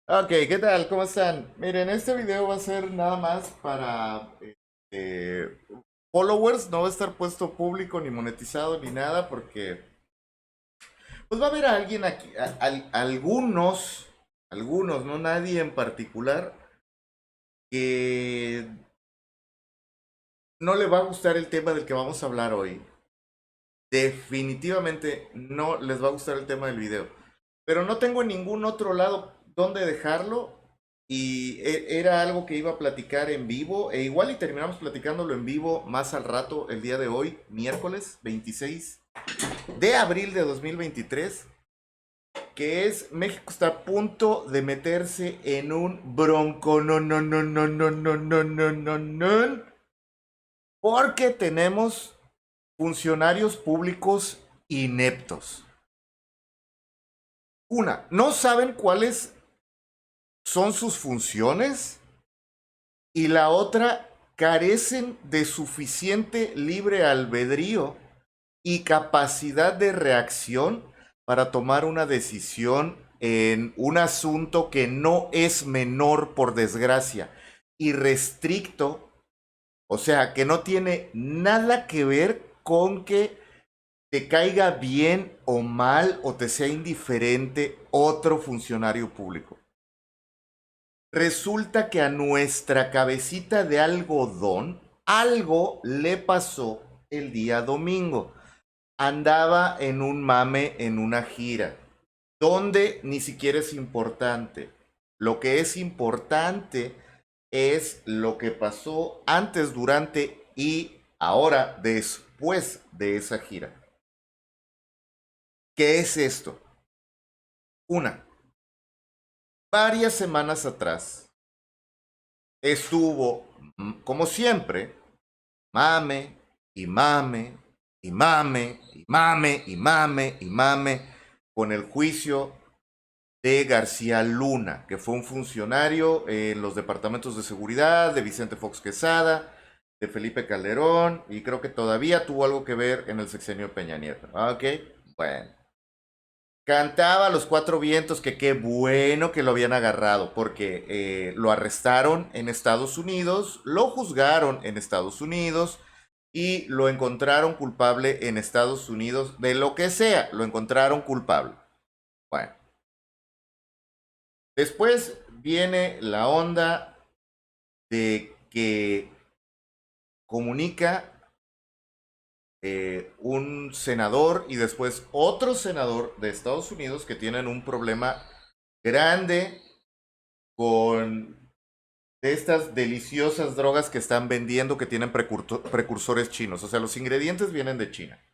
Ok, ¿qué tal? ¿Cómo están? Miren, este video va a ser nada más para eh, followers, no va a estar puesto público ni monetizado ni nada porque pues va a haber alguien aquí, algunos, no nadie en particular, que no le va a gustar el tema del que vamos a hablar hoy. Definitivamente no les va a gustar el tema del video. Pero no tengo en ningún otro lado donde dejarlo. Y era algo que iba a platicar en vivo. E igual y terminamos platicándolo en vivo más al rato, el día de hoy, miércoles 26 de abril de 2023. Que es México está a punto de meterse en un bronco. No, no, no, no, no, no, no, no, no, no. Porque tenemos funcionarios públicos ineptos. Una, no saben cuáles son sus funciones y la otra, carecen de suficiente libre albedrío y capacidad de reacción para tomar una decisión en un asunto que no es menor, por desgracia, y restricto, o sea, que no tiene nada que ver con que te caiga bien o mal o te sea indiferente otro funcionario público. Resulta que a nuestra cabecita de algodón algo le pasó el día domingo. Andaba en un mame en una gira, donde ni siquiera es importante. Lo que es importante es lo que pasó antes, durante y ahora después de esa gira. ¿Qué es esto? Una, varias semanas atrás estuvo, como siempre, mame y mame y mame y mame y mame y mame con el juicio de García Luna, que fue un funcionario en los departamentos de seguridad de Vicente Fox Quesada, de Felipe Calderón, y creo que todavía tuvo algo que ver en el sexenio de Peña Nieto. Ok, bueno. Cantaba a los cuatro vientos que qué bueno que lo habían agarrado, porque lo arrestaron en Estados Unidos, lo juzgaron en Estados Unidos y lo encontraron culpable en Estados Unidos de lo que sea, lo encontraron culpable. Bueno, después viene la onda de que comunica un senador y después otro senador de Estados Unidos que tienen un problema grande con de estas deliciosas drogas que están vendiendo que tienen precursores chinos. O sea, los ingredientes vienen de China.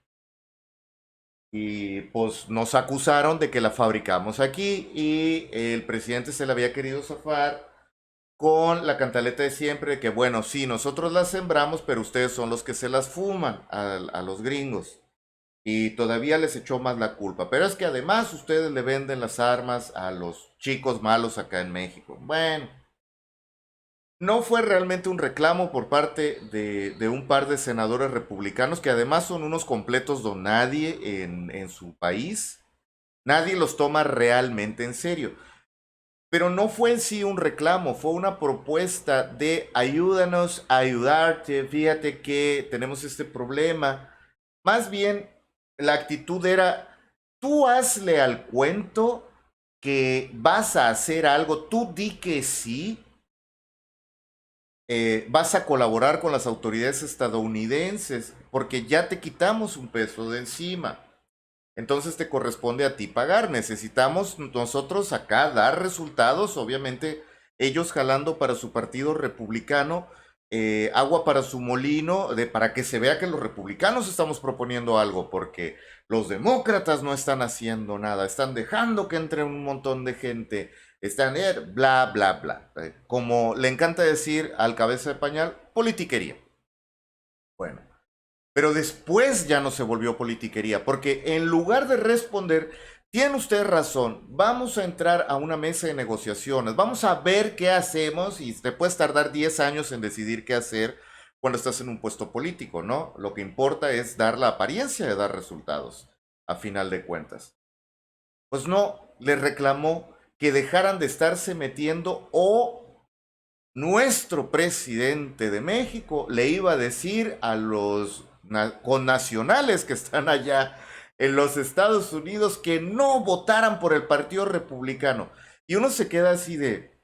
Y pues nos acusaron de que la fabricamos aquí y el presidente se la había querido zafar con la cantaleta de siempre de que, bueno, sí, nosotros las sembramos, pero ustedes son los que se las fuman a los gringos. Y todavía les echó más la culpa. Pero es que además ustedes le venden las armas a los chicos malos acá en México. Bueno, no fue realmente un reclamo por parte de un par de senadores republicanos que además son unos completos don nadie en su país. Nadie los toma realmente en serio. Pero no fue en sí un reclamo, fue una propuesta de ayúdanos a ayudarte, fíjate que tenemos este problema. Más bien, la actitud era, tú hazle al cuento que vas a hacer algo, tú di que sí, vas a colaborar con las autoridades estadounidenses porque ya te quitamos un peso de encima. Entonces te corresponde a ti pagar. Necesitamos nosotros acá dar resultados, obviamente ellos jalando para su partido republicano, agua para su molino, para que se vea que los republicanos estamos proponiendo algo, porque los demócratas no están haciendo nada, están dejando que entre un montón de gente, están bla, bla, bla. Como le encanta decir al cabeza de pañal, politiquería. Bueno. Pero después ya no se volvió politiquería, porque en lugar de responder, tiene usted razón, vamos a entrar a una mesa de negociaciones, vamos a ver qué hacemos y te puedes tardar 10 años en decidir qué hacer cuando estás en un puesto político, ¿no? Lo que importa es dar la apariencia de dar resultados, a final de cuentas. Pues no, le reclamó que dejaran de estarse metiendo o nuestro presidente de México le iba a decir a los connacionales que están allá en los Estados Unidos que no votaran por el Partido Republicano. Y uno se queda así de,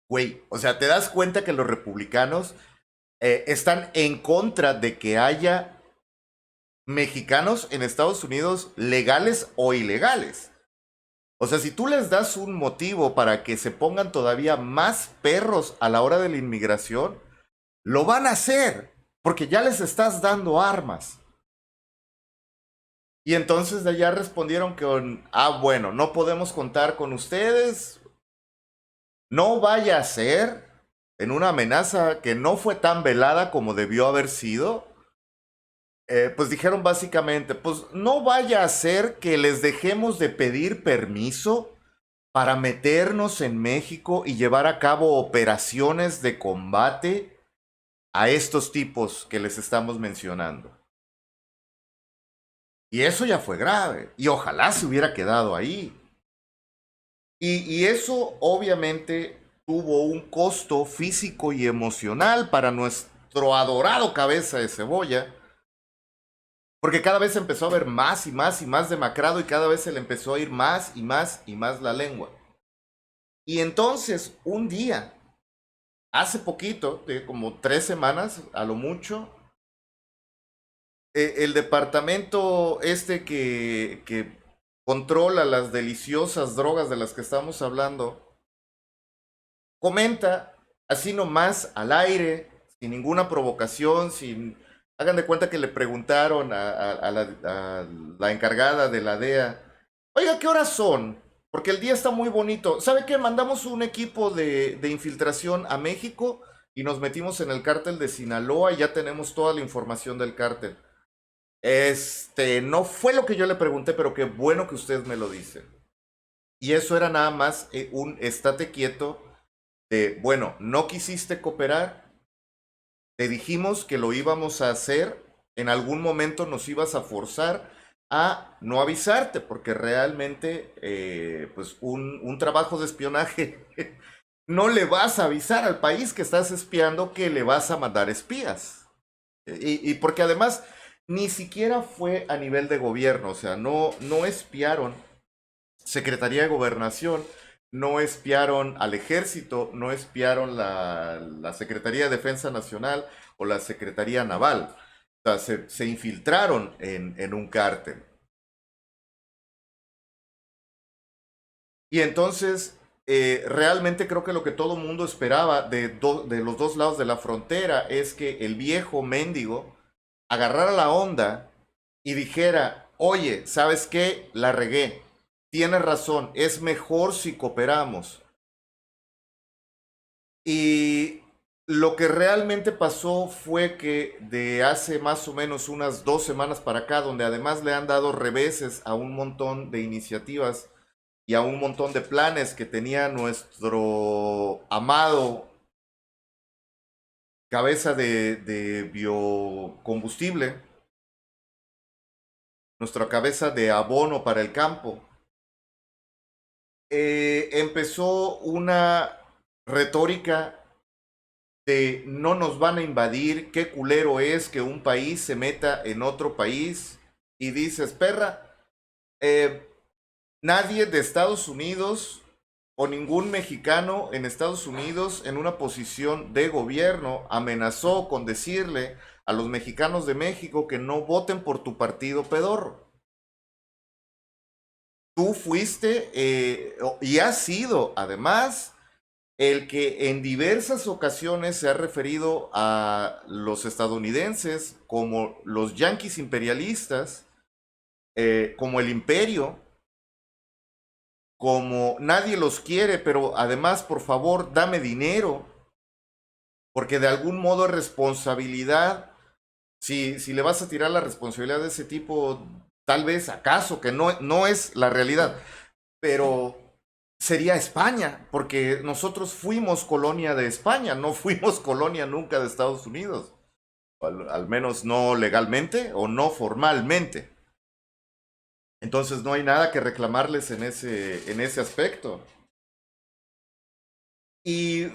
güey, o sea, te das cuenta que los republicanos están en contra de que haya mexicanos en Estados Unidos legales o ilegales. O sea, si tú les das un motivo para que se pongan todavía más perros a la hora de la inmigración, lo van a hacer, porque ya les estás dando armas. Y entonces de allá respondieron que, bueno, no podemos contar con ustedes, no vaya a ser, en una amenaza que no fue tan velada como debió haber sido, pues dijeron básicamente, pues no vaya a ser que les dejemos de pedir permiso para meternos en México y llevar a cabo operaciones de combate a estos tipos que les estamos mencionando. Y eso ya fue grave, y ojalá se hubiera quedado ahí. Y eso obviamente tuvo un costo físico y emocional para nuestro adorado cabeza de cebolla, porque cada vez empezó a ver más y más y más demacrado y cada vez se le empezó a ir más y más y más la lengua. Y entonces, un día, hace poquito, de como 3 semanas a lo mucho, el departamento que controla las deliciosas drogas de las que estamos hablando, comenta así nomás al aire, sin ninguna provocación, sin... Hagan de cuenta que le preguntaron a la encargada de la DEA, oiga, ¿qué horas son? Porque el día está muy bonito. ¿Sabe qué? Mandamos un equipo de infiltración a México y nos metimos en el cártel de Sinaloa y ya tenemos toda la información del cártel. No fue lo que yo le pregunté, pero qué bueno que usted me lo dice. Y eso era nada más un estate quieto de, bueno, no quisiste cooperar, te dijimos que lo íbamos a hacer, en algún momento nos ibas a forzar a no avisarte, porque realmente, pues un trabajo de espionaje, no le vas a avisar al país que estás espiando que le vas a mandar espías. Y porque además ni siquiera fue a nivel de gobierno, o sea, no espiaron Secretaría de Gobernación, no espiaron al ejército, no espiaron la Secretaría de Defensa Nacional o la Secretaría Naval. O sea, se infiltraron en un cártel. Y entonces, realmente creo que lo que todo mundo esperaba de los dos lados de la frontera es que el viejo mendigo agarrara la onda y dijera, oye, ¿sabes qué? La regué. Tienes razón, es mejor si cooperamos. Y lo que realmente pasó fue que de hace más o menos unas 2 semanas para acá, donde además le han dado reveses a un montón de iniciativas y a un montón de planes que tenía nuestro amado cabeza de biocombustible, nuestra cabeza de abono para el campo, empezó una retórica de no nos van a invadir, qué culero es que un país se meta en otro país y dices, perra, eh, nadie de Estados Unidos o ningún mexicano en Estados Unidos en una posición de gobierno amenazó con decirle a los mexicanos de México que no voten por tu partido pedorro. Tú fuiste y has sido además el que en diversas ocasiones se ha referido a los estadounidenses como los yanquis imperialistas, como el imperio, como nadie los quiere, pero además, por favor, dame dinero, porque de algún modo es responsabilidad. Si le vas a tirar la responsabilidad de ese tipo, tal vez acaso, que no es la realidad, pero sería España, porque nosotros fuimos colonia de España, no fuimos colonia nunca de Estados Unidos, al menos no legalmente o no formalmente. Entonces no hay nada que reclamarles en ese aspecto. Y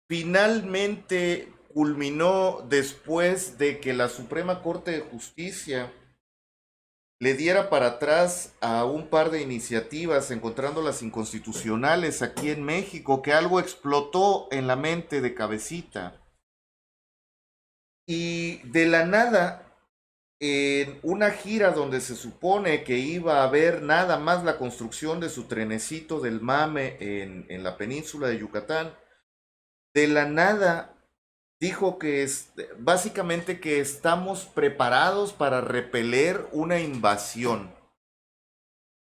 finalmente culminó después de que la Suprema Corte de Justicia le diera para atrás a un par de iniciativas encontrándolas inconstitucionales aquí en México, que algo explotó en la mente de Cabecita. Y de la nada, en una gira donde se supone que iba a haber nada más la construcción de su trenecito del Mame en la península de Yucatán, de la nada dijo que básicamente que estamos preparados para repeler una invasión.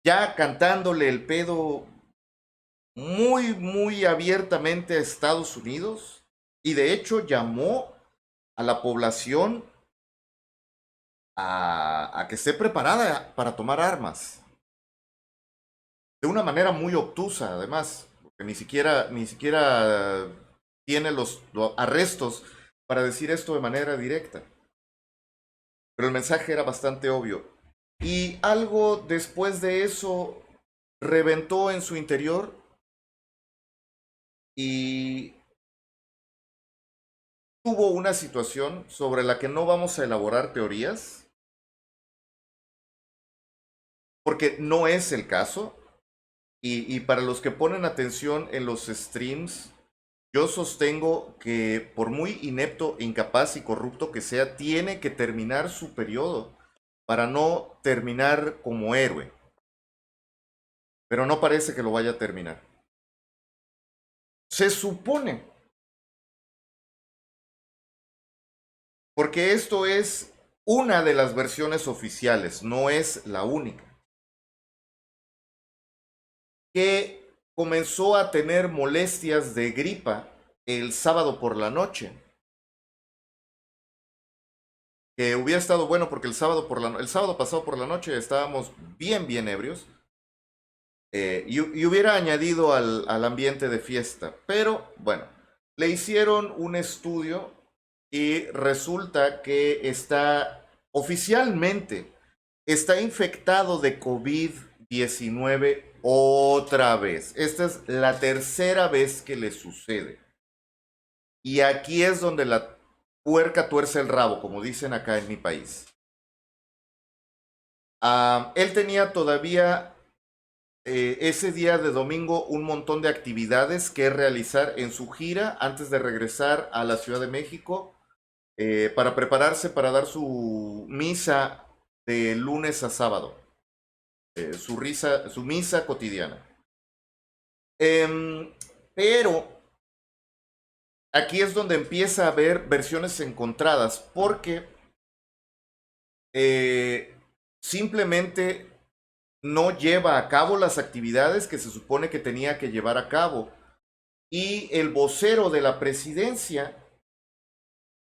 Ya cantándole el pedo muy, muy abiertamente a Estados Unidos y de hecho llamó a la población a que esté preparada para tomar armas. De una manera muy obtusa, además, porque ni siquiera tiene los arrestos para decir esto de manera directa. Pero el mensaje era bastante obvio. Y algo después de eso reventó en su interior y tuvo una situación sobre la que no vamos a elaborar teorías, porque no es el caso. Y para los que ponen atención en los streams, yo sostengo que por muy inepto, incapaz y corrupto que sea, tiene que terminar su periodo para no terminar como héroe. Pero no parece que lo vaya a terminar. Se supone, porque esto es una de las versiones oficiales, no es la única, que comenzó a tener molestias de gripa el sábado por la noche. Que hubiera estado bueno porque el sábado pasado por la noche estábamos bien, bien ebrios. Y hubiera añadido al ambiente de fiesta. Pero bueno, le hicieron un estudio y resulta que oficialmente está infectado de COVID-19 otra vez. Esta es la tercera vez que le sucede. Y aquí es donde la puerca tuerce el rabo, como dicen acá en mi país. Él tenía todavía ese día de domingo un montón de actividades que realizar en su gira antes de regresar a la Ciudad de México para prepararse para dar su misa de lunes a sábado, su misa cotidiana. Em, pero aquí es donde empieza a haber versiones encontradas porque simplemente no lleva a cabo las actividades que se supone que tenía que llevar a cabo. Y el vocero de la presidencia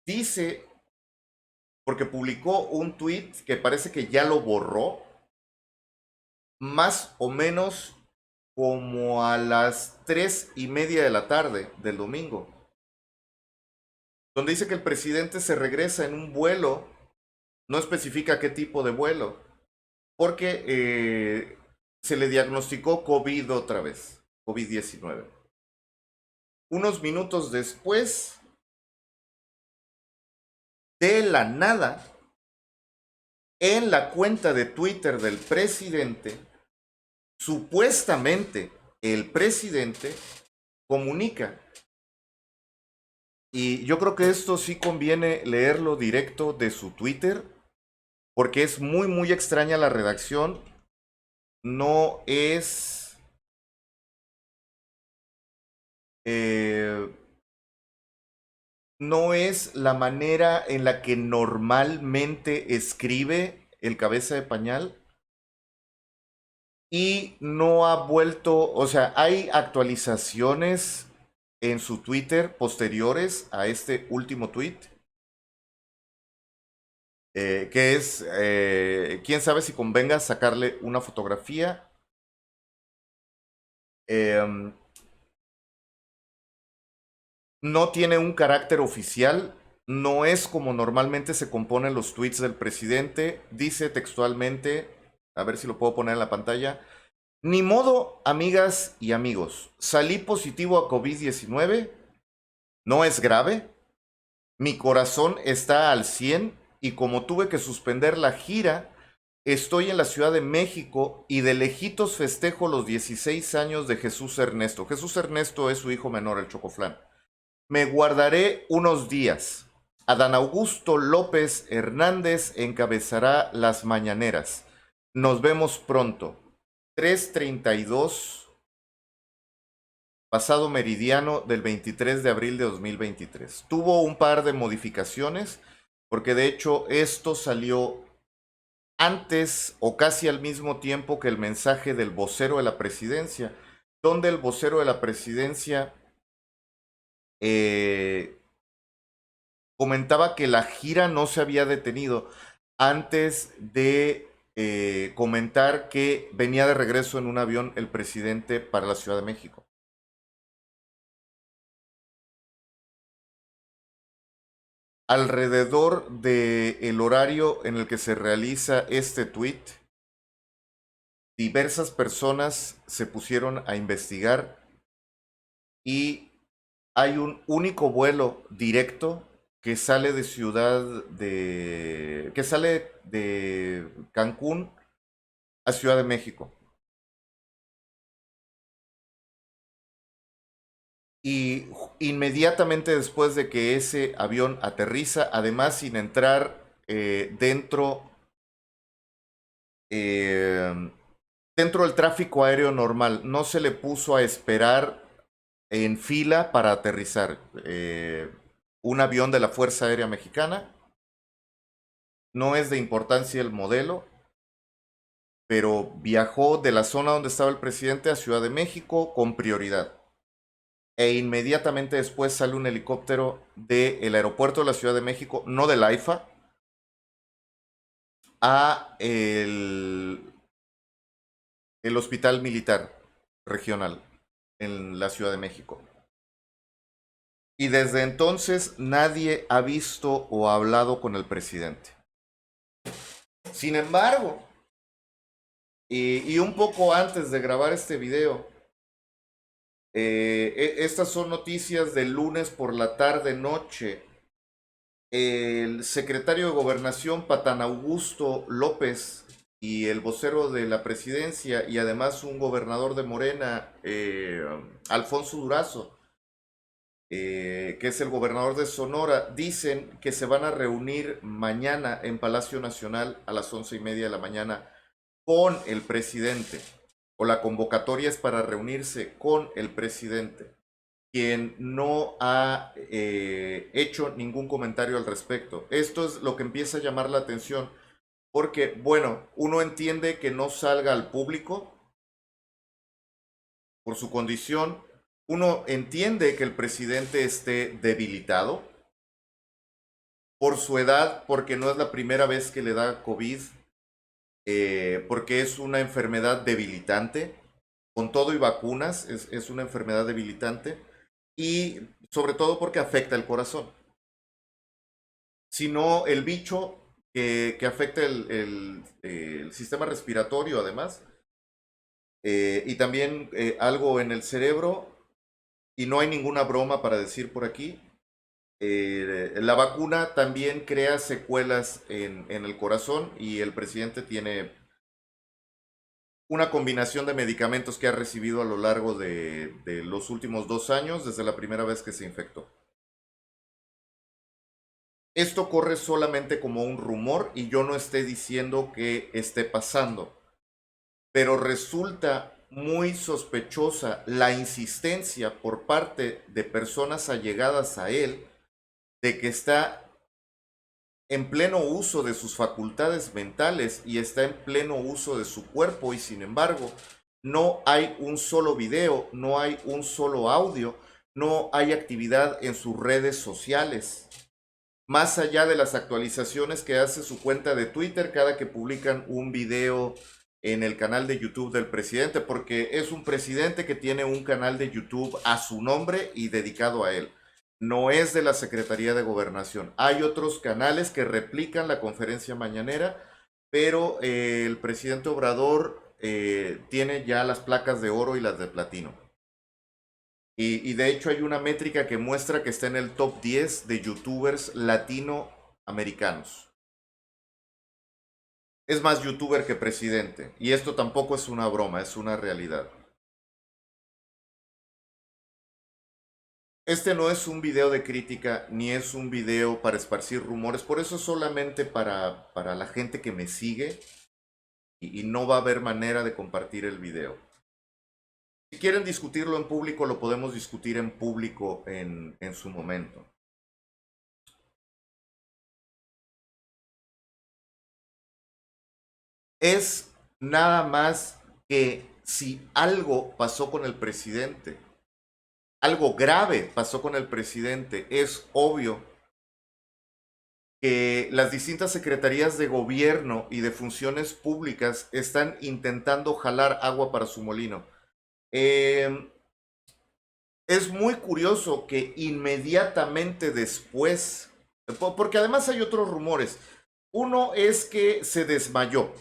dice, porque publicó un tweet que parece que ya lo borró, más o menos como a las 3:30 de la tarde del domingo, donde dice que el presidente se regresa en un vuelo, no especifica qué tipo de vuelo, porque se le diagnosticó COVID otra vez, COVID-19. Unos minutos después, de la nada, en la cuenta de Twitter del presidente, supuestamente el presidente comunica. Y yo creo que esto sí conviene leerlo directo de su Twitter, porque es muy, muy extraña la redacción. No es... no es la manera en la que normalmente escribe el cabeza de pañal. Y no ha vuelto, o sea, hay actualizaciones en su Twitter posteriores a este último tweet, que es, quién sabe si convenga sacarle una fotografía. Em, no tiene un carácter oficial, no es como normalmente se componen los tweets del presidente. Dice textualmente, a ver si lo puedo poner en la pantalla: Ni modo, amigas y amigos. Salí positivo a COVID-19. No es grave. Mi corazón está al 100 y como tuve que suspender la gira, estoy en la Ciudad de México y de lejitos festejo los 16 años de Jesús Ernesto. Jesús Ernesto es su hijo menor, el Chocoflán. Me guardaré unos días. Adán Augusto López Hernández encabezará las mañaneras. Nos vemos pronto. 3:32 pasado meridiano del 23 de abril de 2023. Tuvo un par de modificaciones porque de hecho esto salió antes o casi al mismo tiempo que el mensaje del vocero de la presidencia, donde el vocero de la presidencia comentaba que la gira no se había detenido antes de comentar que venía de regreso en un avión el presidente para la Ciudad de México. Alrededor del horario en el que se realiza este tweet, diversas personas se pusieron a investigar y hay un único vuelo directo que sale que sale de Cancún a Ciudad de México. Y inmediatamente después de que ese avión aterriza, además sin entrar eh, dentro del tráfico aéreo normal, no se le puso a esperar en fila para aterrizar. Un avión de la Fuerza Aérea Mexicana, no es de importancia el modelo, pero viajó de la zona donde estaba el presidente a Ciudad de México con prioridad. E inmediatamente después sale un helicóptero del aeropuerto de la Ciudad de México, no del AIFA, a el Hospital Militar Regional en la Ciudad de México. Y desde entonces nadie ha visto o hablado con el presidente. Sin embargo, y un poco antes de grabar este video, estas son noticias del lunes por la tarde-noche. El secretario de Gobernación, Patán Augusto López, y el vocero de la presidencia, y además un gobernador de Morena, Alfonso Durazo, que es el gobernador de Sonora, dicen que se van a reunir mañana en Palacio Nacional a las 11:30 de la mañana con el presidente, o la convocatoria es para reunirse con el presidente, quien no ha hecho ningún comentario al respecto. Esto es lo que empieza a llamar la atención, porque, bueno, uno entiende que no salga al público por su condición, uno entiende que el presidente esté debilitado por su edad, porque no es la primera vez que le da COVID, porque es una enfermedad debilitante, con todo y vacunas, es una enfermedad debilitante, y sobre todo porque afecta el corazón. Sino el bicho que afecta el sistema respiratorio además, y también algo en el cerebro, y no hay ninguna broma para decir por aquí. La vacuna también crea secuelas en el corazón y el presidente tiene una combinación de medicamentos que ha recibido a lo largo de los últimos 2 años, desde la primera vez que se infectó. Esto corre solamente como un rumor y yo no estoy diciendo que esté pasando, pero resulta muy sospechosa la insistencia por parte de personas allegadas a él de que está en pleno uso de sus facultades mentales y está en pleno uso de su cuerpo, y sin embargo no hay un solo video, no hay un solo audio, no hay actividad en sus redes sociales. Más allá de las actualizaciones que hace su cuenta de Twitter cada que publican un video en el canal de YouTube del presidente, porque es un presidente que tiene un canal de YouTube a su nombre y dedicado a él. No es de la Secretaría de Gobernación. Hay otros canales que replican la conferencia mañanera, pero el presidente Obrador tiene ya las placas de oro y las de platino. Y de hecho hay una métrica que muestra que está en el top 10 de youtubers latinoamericanos. Es más youtuber que presidente. Y esto tampoco es una broma, es una realidad. Este no es un video de crítica, ni es un video para esparcir rumores. Por eso es solamente para la gente que me sigue. Y no va a haber manera de compartir el video. Si quieren discutirlo en público, lo podemos discutir en público en su momento. Es nada más que si algo pasó con el presidente, algo grave pasó con el presidente, es obvio que las distintas secretarías de gobierno y de funciones públicas están intentando jalar agua para su molino. Es muy curioso que inmediatamente después, porque además hay otros rumores. Uno es que se desmayó,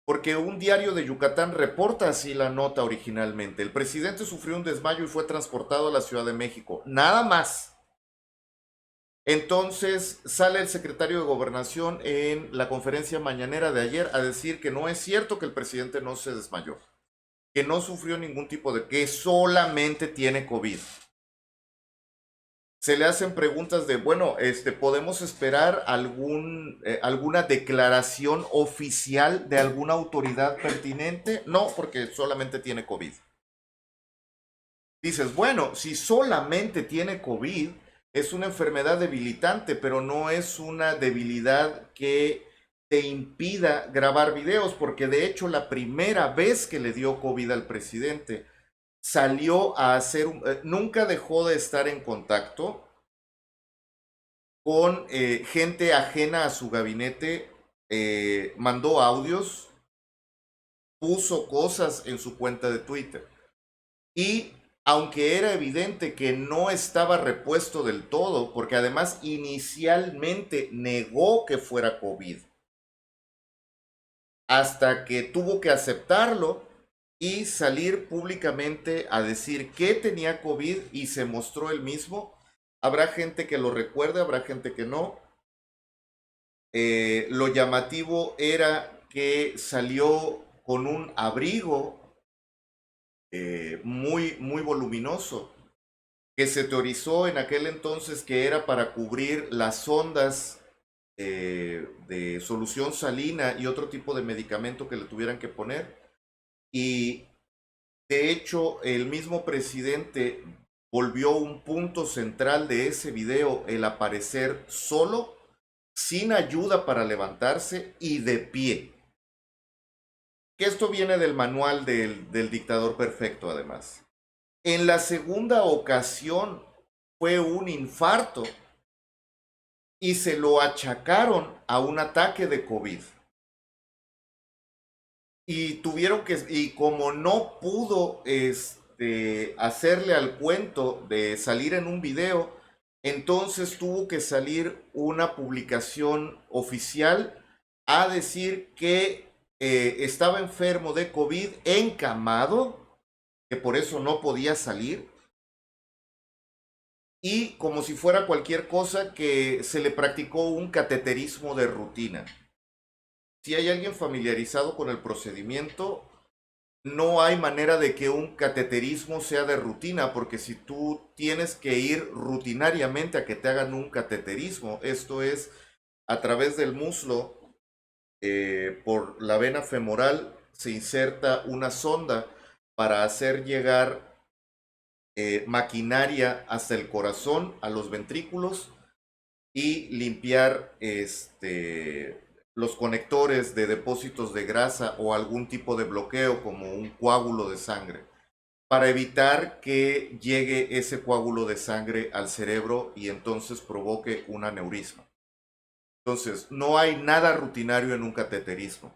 porque un diario de Yucatán reporta así la nota originalmente. El presidente sufrió un desmayo y fue transportado a la Ciudad de México. Nada más. Entonces sale el secretario de Gobernación en la conferencia mañanera de ayer a decir que no es cierto que el presidente no se desmayó, que no sufrió ningún tipo de, que solamente tiene COVID. Se le hacen preguntas de, bueno, ¿podemos esperar alguna declaración oficial de alguna autoridad pertinente? No, porque solamente tiene COVID. Dices, bueno, si solamente tiene COVID, es una enfermedad debilitante, pero no es una debilidad que te impida grabar videos, porque de hecho la primera vez que le dio COVID al presidente, salió a hacer, nunca dejó de estar en contacto con gente ajena a su gabinete, mandó audios, puso cosas en su cuenta de Twitter. Y aunque era evidente que no estaba repuesto del todo, porque además inicialmente negó que fuera COVID, hasta que tuvo que aceptarlo y salir públicamente a decir que tenía COVID y se mostró él mismo. Habrá gente que lo recuerde, habrá gente que no. Lo llamativo era que salió con un abrigo muy voluminoso, que se teorizó en aquel entonces que era para cubrir las ondas de solución salina y otro tipo de medicamento que le tuvieran que poner. Y de hecho, el mismo presidente volvió un punto central de ese video el aparecer solo, sin ayuda para levantarse y de pie. Que esto viene del manual del dictador perfecto, además. En la segunda ocasión fue un infarto y se lo achacaron a un ataque de COVID. Y tuvieron que, y como no pudo hacerle al cuento de salir en un video, entonces tuvo que salir una publicación oficial a decir que estaba enfermo de COVID, encamado, que por eso no podía salir, y como si fuera cualquier cosa que se le practicó un cateterismo de rutina. Si hay alguien familiarizado con el procedimiento, no hay manera de que un cateterismo sea de rutina, porque si tú tienes que ir rutinariamente a que te hagan un cateterismo, esto es a través del muslo, por la vena femoral, se inserta una sonda para hacer llegar maquinaria hasta el corazón, a los ventrículos, y limpiar los conectores de depósitos de grasa o algún tipo de bloqueo como un coágulo de sangre, para evitar que llegue ese coágulo de sangre al cerebro y entonces provoque un aneurisma. Entonces, no hay nada rutinario en un cateterismo.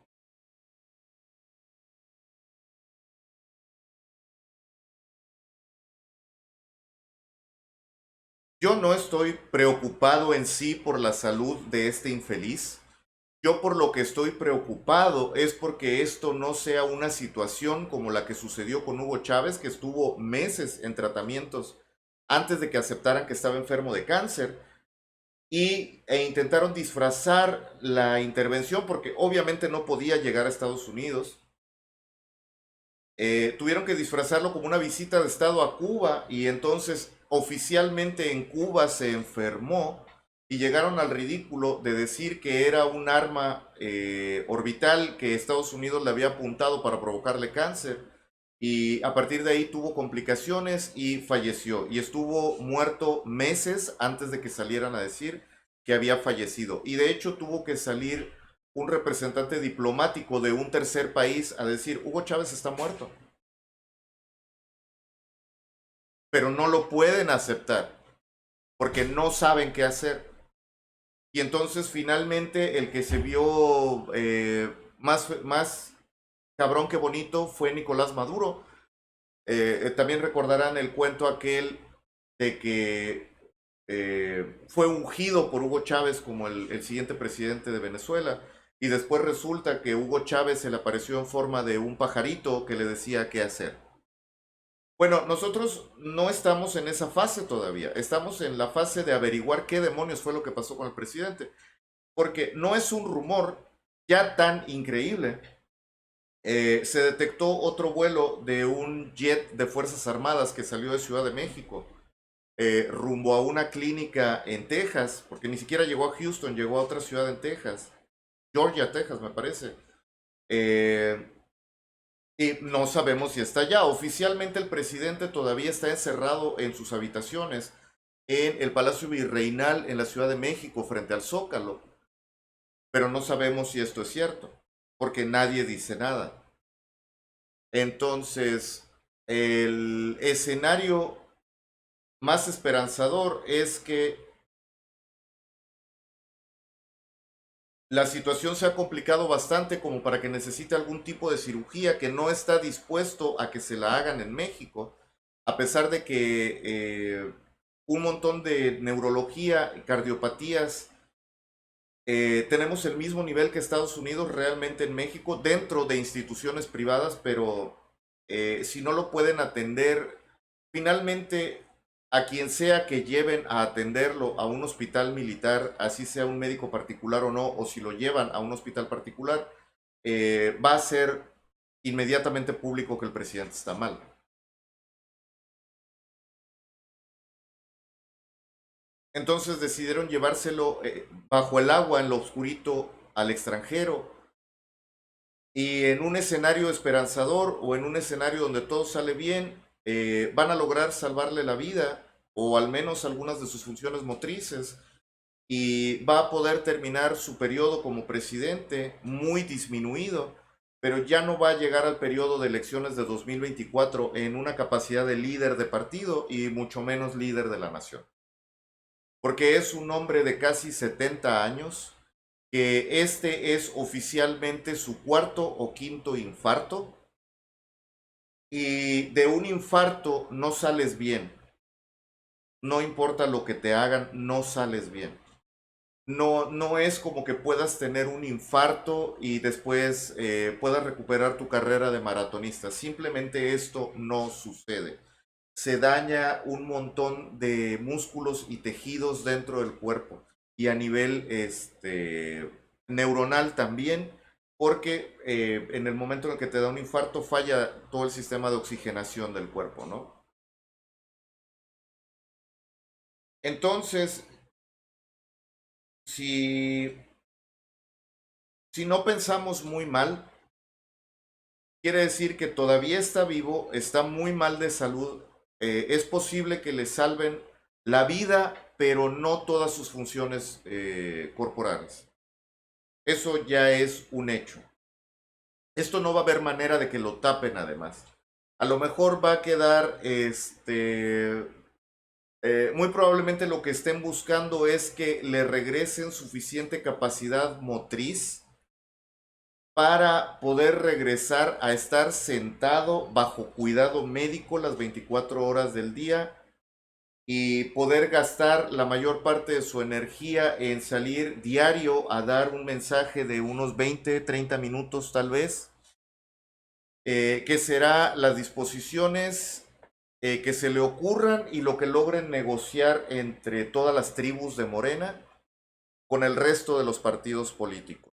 Yo no estoy preocupado en sí por la salud de este infeliz. Yo por lo que estoy preocupado es porque esto no sea una situación como la que sucedió con Hugo Chávez, que estuvo meses en tratamientos antes de que aceptaran que estaba enfermo de cáncer e intentaron disfrazar la intervención porque obviamente no podía llegar a Estados Unidos. Tuvieron que disfrazarlo como una visita de Estado a Cuba y entonces oficialmente en Cuba se enfermó y llegaron al ridículo de decir que era un arma orbital que Estados Unidos le había apuntado para provocarle cáncer y a partir de ahí tuvo complicaciones y falleció y estuvo muerto meses antes de que salieran a decir que había fallecido y de hecho tuvo que salir un representante diplomático de un tercer país a decir Hugo Chávez está muerto, pero no lo pueden aceptar porque no saben qué hacer. Y entonces finalmente el que se vio más cabrón que bonito fue Nicolás Maduro. También recordarán el cuento aquel de que fue ungido por Hugo Chávez como el siguiente presidente de Venezuela. Y después resulta que Hugo Chávez se le apareció en forma de un pajarito que le decía qué hacer. Bueno, nosotros no estamos en esa fase todavía. Estamos en la fase de averiguar qué demonios fue lo que pasó con el presidente. Porque no es un rumor ya tan increíble. Se detectó otro vuelo de un jet de Fuerzas Armadas que salió de Ciudad de México rumbo a una clínica en Texas, porque ni siquiera llegó a Houston, llegó a otra ciudad en Texas, Georgia, Texas, me parece. Eh, y no sabemos si está allá. Oficialmente el presidente todavía está encerrado en sus habitaciones en el Palacio Virreinal en la Ciudad de México frente al Zócalo, pero no sabemos si esto es cierto, porque nadie dice nada. Entonces, el escenario más esperanzador es que la situación se ha complicado bastante como para que necesite algún tipo de cirugía que no está dispuesto a que se la hagan en México, a pesar de que un montón de neurología, cardiopatías, tenemos el mismo nivel que Estados Unidos realmente en México dentro de instituciones privadas, pero si no lo pueden atender, finalmente a quien sea que lleven a atenderlo a un hospital militar, así sea un médico particular o no, o si lo llevan a un hospital particular, va a ser inmediatamente público que el presidente está mal. Entonces decidieron llevárselo bajo el agua, en lo oscurito, al extranjero. Y en un escenario esperanzador o en un escenario donde todo sale bien, van a lograr salvarle la vida o al menos algunas de sus funciones motrices y va a poder terminar su periodo como presidente muy disminuido, pero ya no va a llegar al periodo de elecciones de 2024 en una capacidad de líder de partido y mucho menos líder de la nación. Porque es un hombre de casi 70 años, que este es oficialmente su cuarto o quinto infarto y de un infarto no sales bien. No importa lo que te hagan, no sales bien. No, no es como que puedas tener un infarto y después puedas recuperar tu carrera de maratonista. Simplemente esto no sucede. Se daña un montón de músculos y tejidos dentro del cuerpo y a nivel neuronal también, porque en el momento en el que te da un infarto falla todo el sistema de oxigenación del cuerpo, ¿no? Entonces, si, si no pensamos muy mal, quiere decir que todavía está vivo, está muy mal de salud, es posible que le salven la vida, pero no todas sus funciones corporales. Eso ya es un hecho. Esto no va a haber manera de que lo tapen además. A lo mejor va a quedar, muy probablemente lo que estén buscando es que le regresen suficiente capacidad motriz para poder regresar a estar sentado bajo cuidado médico las 24 horas del día y poder gastar la mayor parte de su energía en salir diario a dar un mensaje de unos 20, 30 minutos tal vez, que será las disposiciones que se le ocurran y lo que logren negociar entre todas las tribus de Morena con el resto de los partidos políticos.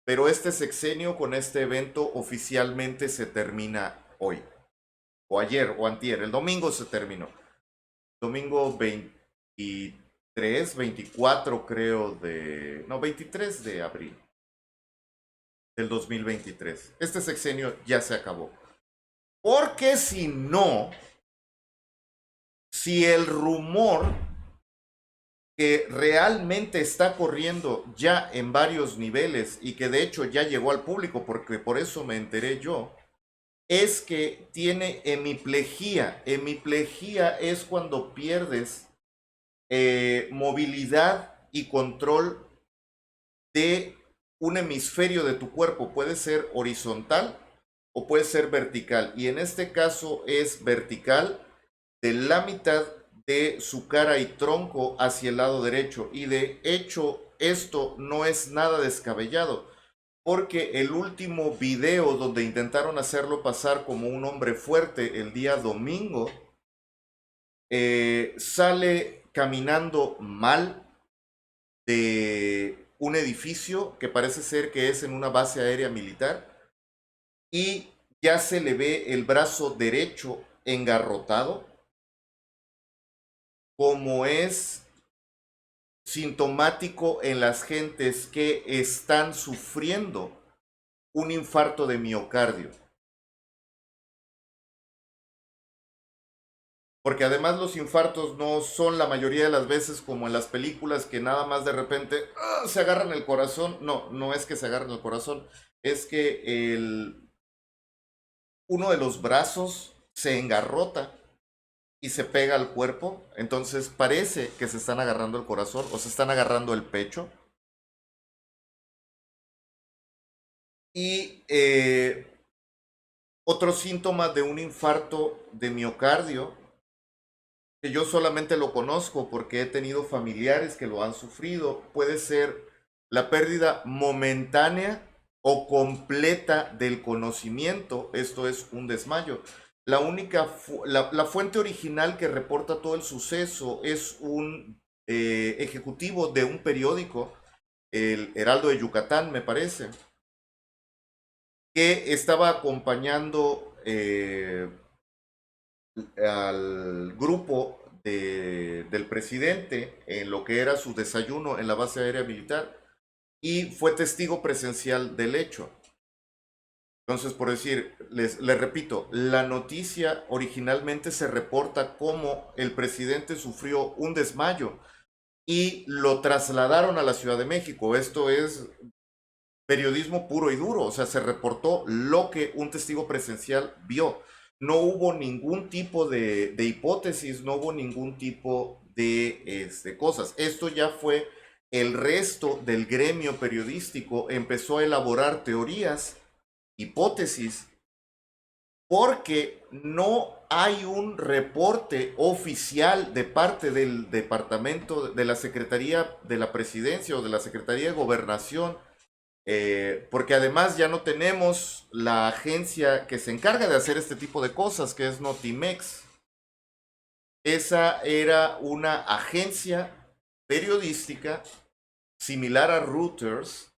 Pero este sexenio con este evento oficialmente se termina hoy, o ayer, o antier, el domingo se terminó. Domingo 23, 24 creo no, 23 de abril del 2023. Este sexenio ya se acabó. Porque si no, si el rumor que realmente está corriendo ya en varios niveles y que de hecho ya llegó al público, porque por eso me enteré yo, es que tiene hemiplegia. Hemiplegia es cuando pierdes movilidad y control de un hemisferio de tu cuerpo. Puede ser horizontal o puede ser vertical. Y en este caso es vertical de la mitad de su cara y tronco hacia el lado derecho. Y de hecho esto no es nada descabellado, porque el último video donde intentaron hacerlo pasar como un hombre fuerte el día domingo, sale caminando mal de un edificio que parece ser que es en una base aérea militar y ya se le ve el brazo derecho engarrotado, como es sintomático en las gentes que están sufriendo un infarto de miocardio. Porque además los infartos no son la mayoría de las veces como en las películas que nada más de repente se agarran el corazón. No, no es que se agarren el corazón, es que uno de los brazos se engarrota y se pega al cuerpo. Entonces parece que se están agarrando el corazón o se están agarrando el pecho. Y otro síntoma de un infarto de miocardio, que yo solamente lo conozco porque he tenido familiares que lo han sufrido, puede ser la pérdida momentánea o completa del conocimiento. Esto es un desmayo. La fuente original que reporta todo el suceso es un ejecutivo de un periódico, el Heraldo de Yucatán, me parece, que estaba acompañando al grupo del presidente en lo que era su desayuno en la base aérea militar y fue testigo presencial del hecho. Entonces, por decir, les repito, la noticia originalmente se reporta como el presidente sufrió un desmayo y lo trasladaron a la Ciudad de México. Esto es periodismo puro y duro, o sea, se reportó lo que un testigo presencial vio. No hubo ningún tipo de hipótesis, no hubo ningún tipo de cosas. Esto ya fue el resto del gremio periodístico, empezó a elaborar teorías, hipótesis, porque no hay un reporte oficial de parte del departamento, de la Secretaría de la Presidencia o de la Secretaría de Gobernación, porque además ya no tenemos la agencia que se encarga de hacer este tipo de cosas, que es Notimex. Esa era una agencia periodística similar a Reuters,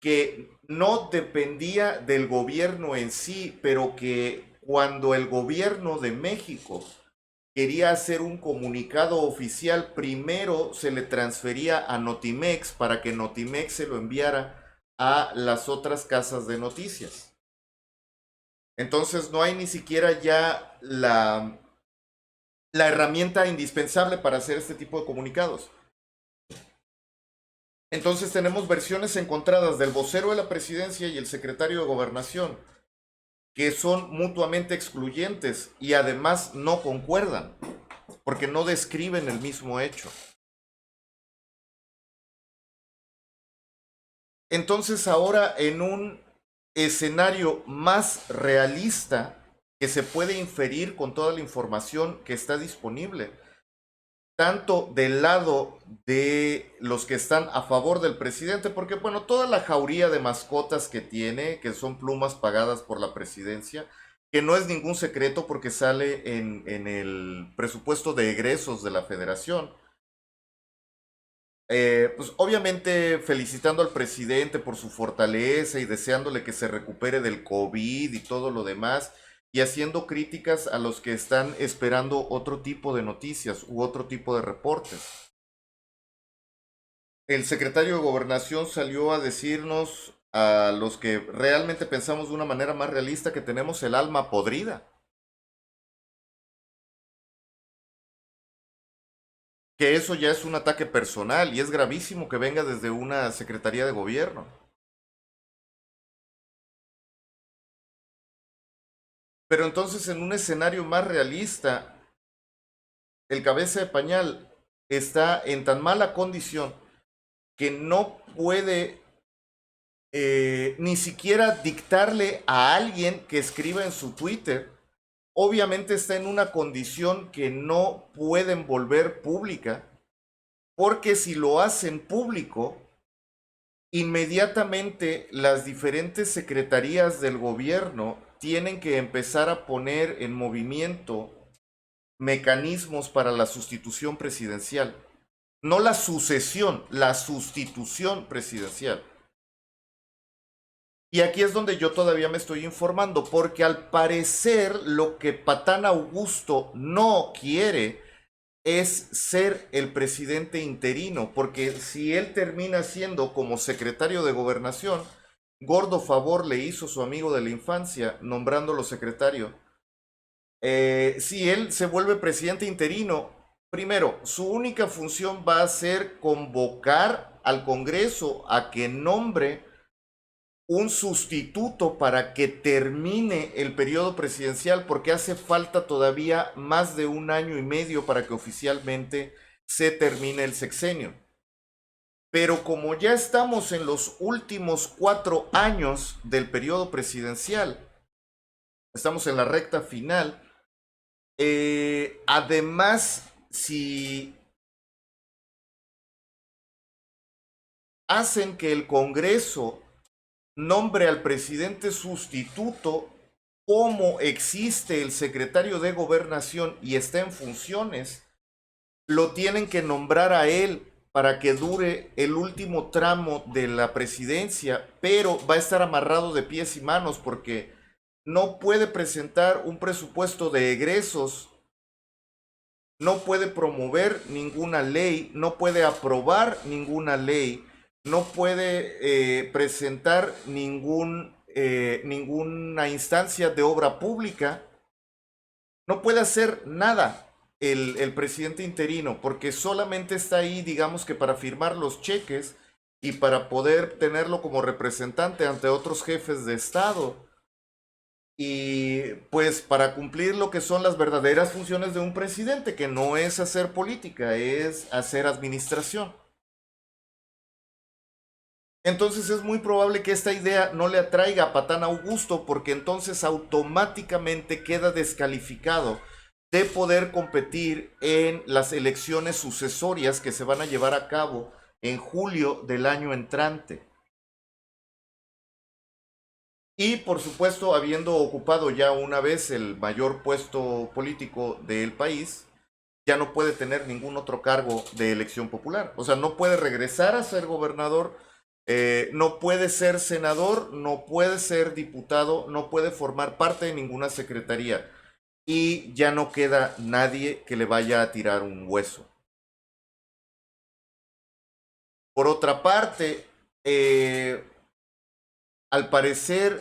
que no dependía del gobierno en sí, pero que cuando el gobierno de México quería hacer un comunicado oficial, primero se le transfería a Notimex para que Notimex se lo enviara a las otras casas de noticias. Entonces no hay ni siquiera ya la herramienta indispensable para hacer este tipo de comunicados. Entonces tenemos versiones encontradas del vocero de la presidencia y el secretario de gobernación, que son mutuamente excluyentes y además no concuerdan, porque no describen el mismo hecho. Entonces ahora en un escenario más realista, que se puede inferir con toda la información que está disponible, tanto del lado de los que están a favor del presidente, porque bueno, toda la jauría de mascotas que tiene, que son plumas pagadas por la presidencia, que no es ningún secreto porque sale en el presupuesto de egresos de la federación. Pues obviamente felicitando al presidente por su fortaleza y deseándole que se recupere del COVID y todo lo demás, y haciendo críticas a los que están esperando otro tipo de noticias u otro tipo de reportes. El secretario de Gobernación salió a decirnos a los que realmente pensamos de una manera más realista que tenemos el alma podrida, que eso ya es un ataque personal y es gravísimo que venga desde una secretaría de gobierno. Pero entonces en un escenario más realista, el cabeza de pañal está en tan mala condición que no puede ni siquiera dictarle a alguien que escriba en su Twitter. Obviamente está en una condición que no pueden volver pública, porque si lo hacen público, inmediatamente las diferentes secretarías del gobierno tienen que empezar a poner en movimiento mecanismos para la sustitución presidencial. No la sucesión, la sustitución presidencial. Y aquí es donde yo todavía me estoy informando, porque al parecer lo que Patán Augusto no quiere es ser el presidente interino, porque si él termina siendo como secretario de gobernación, gordo favor le hizo su amigo de la infancia nombrándolo secretario. Si él se vuelve presidente interino, primero, su única función va a ser convocar al Congreso a que nombre un sustituto para que termine el periodo presidencial, porque hace falta todavía más de un año y medio para que oficialmente se termine el sexenio. Pero como ya estamos en los últimos 4 años del periodo presidencial, estamos en la recta final, además, si hacen que el Congreso nombre al presidente sustituto, como existe el secretario de gobernación y está en funciones, lo tienen que nombrar a él para que dure el último tramo de la presidencia, pero va a estar amarrado de pies y manos porque no puede presentar un presupuesto de egresos, no puede promover ninguna ley, no puede aprobar ninguna ley, no puede presentar ninguna instancia de obra pública, no puede hacer nada el presidente interino, porque solamente está ahí, digamos que para firmar los cheques y para poder tenerlo como representante ante otros jefes de Estado. Y pues para cumplir lo que son las verdaderas funciones de un presidente, que no es hacer política, es hacer administración. Entonces es muy probable que esta idea no le atraiga a Patán Augusto, porque entonces automáticamente queda descalificado de poder competir en las elecciones sucesorias que se van a llevar a cabo en julio del año entrante. Y por supuesto, habiendo ocupado ya una vez el mayor puesto político del país, ya no puede tener ningún otro cargo de elección popular. O sea, no puede regresar a ser gobernador, no puede ser senador, no puede ser diputado, no puede formar parte de ninguna secretaría. Y ya no queda nadie que le vaya a tirar un hueso. Por otra parte, al parecer,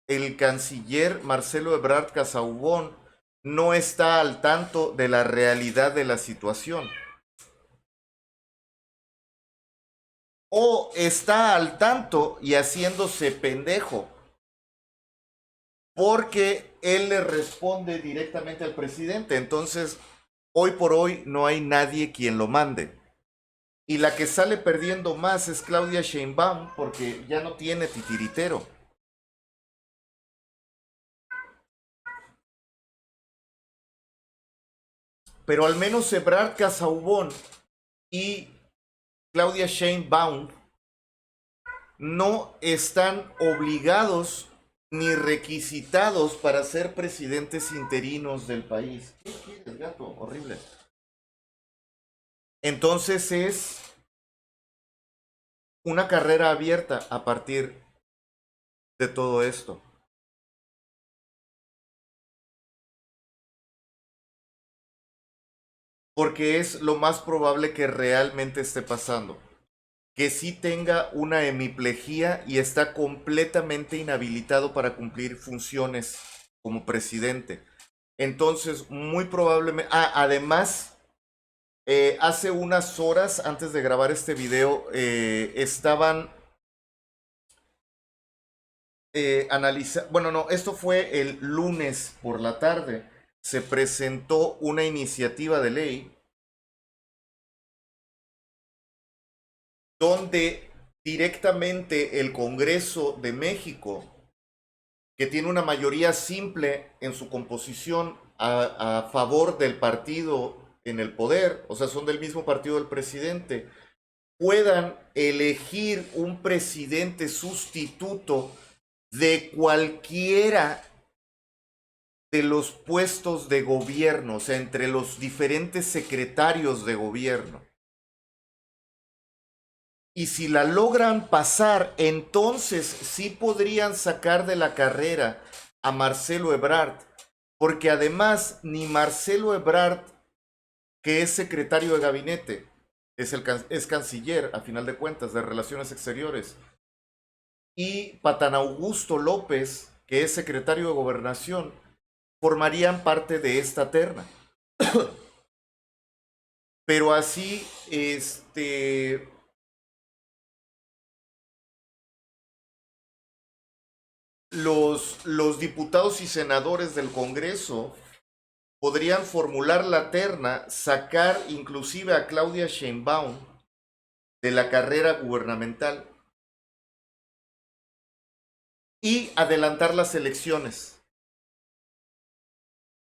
el canciller Marcelo Ebrard Casaubon no está al tanto de la realidad de la situación. O está al tanto y haciéndose pendejo, porque él le responde directamente al presidente. Entonces, hoy por hoy no hay nadie quien lo mande. Y la que sale perdiendo más es Claudia Sheinbaum, porque ya no tiene titiritero. Pero al menos Ebrard Casaubon y Claudia Sheinbaum no están obligados ni requisitados para ser presidentes interinos del país. ¿Qué quieres, gato? Horrible. Entonces es una carrera abierta a partir de todo esto. Porque es lo más probable que realmente esté pasando. Que sí tenga una hemiplegia y está completamente inhabilitado para cumplir funciones como presidente. Entonces, muy probablemente... además, hace unas horas antes de grabar este video, estaban analizando... Bueno, no, esto fue el lunes por la tarde. Se presentó una iniciativa de ley donde directamente el Congreso de México, que tiene una mayoría simple en su composición a favor del partido en el poder, o sea, son del mismo partido del presidente, puedan elegir un presidente sustituto de cualquiera de los puestos de gobierno, o sea, entre los diferentes secretarios de gobierno. Y si la logran pasar, entonces sí podrían sacar de la carrera a Marcelo Ebrard, porque además ni Marcelo Ebrard, que es secretario de gabinete, es canciller, a final de cuentas, de Relaciones Exteriores, y Patán Augusto López, que es secretario de Gobernación, formarían parte de esta terna. Pero así, los diputados y senadores del Congreso podrían formular la terna, sacar inclusive a Claudia Sheinbaum de la carrera gubernamental y adelantar las elecciones.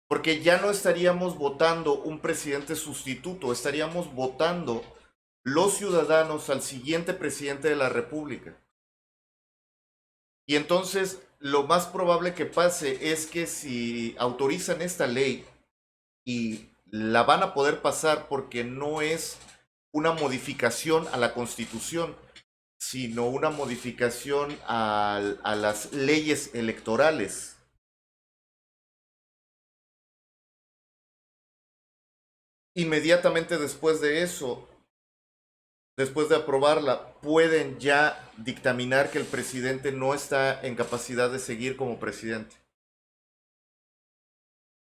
Porque ya no estaríamos votando un presidente sustituto, estaríamos votando los ciudadanos al siguiente presidente de la República. Y entonces lo más probable que pase es que si autorizan esta ley y la van a poder pasar porque no es una modificación a la Constitución, sino una modificación a las leyes electorales. Inmediatamente después de eso, después de aprobarla, pueden ya dictaminar que el presidente no está en capacidad de seguir como presidente.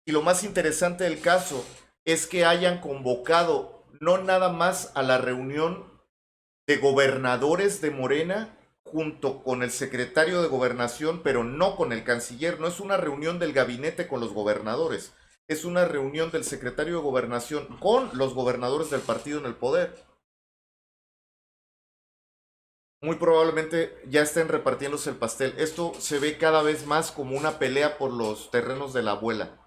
Y lo más interesante del caso es que hayan convocado no nada más a la reunión de gobernadores de Morena junto con el secretario de Gobernación, pero no con el canciller. No es una reunión del gabinete con los gobernadores, es una reunión del secretario de Gobernación con los gobernadores del partido en el poder. Muy probablemente ya estén repartiéndose el pastel. Esto se ve cada vez más como una pelea por los terrenos de la abuela.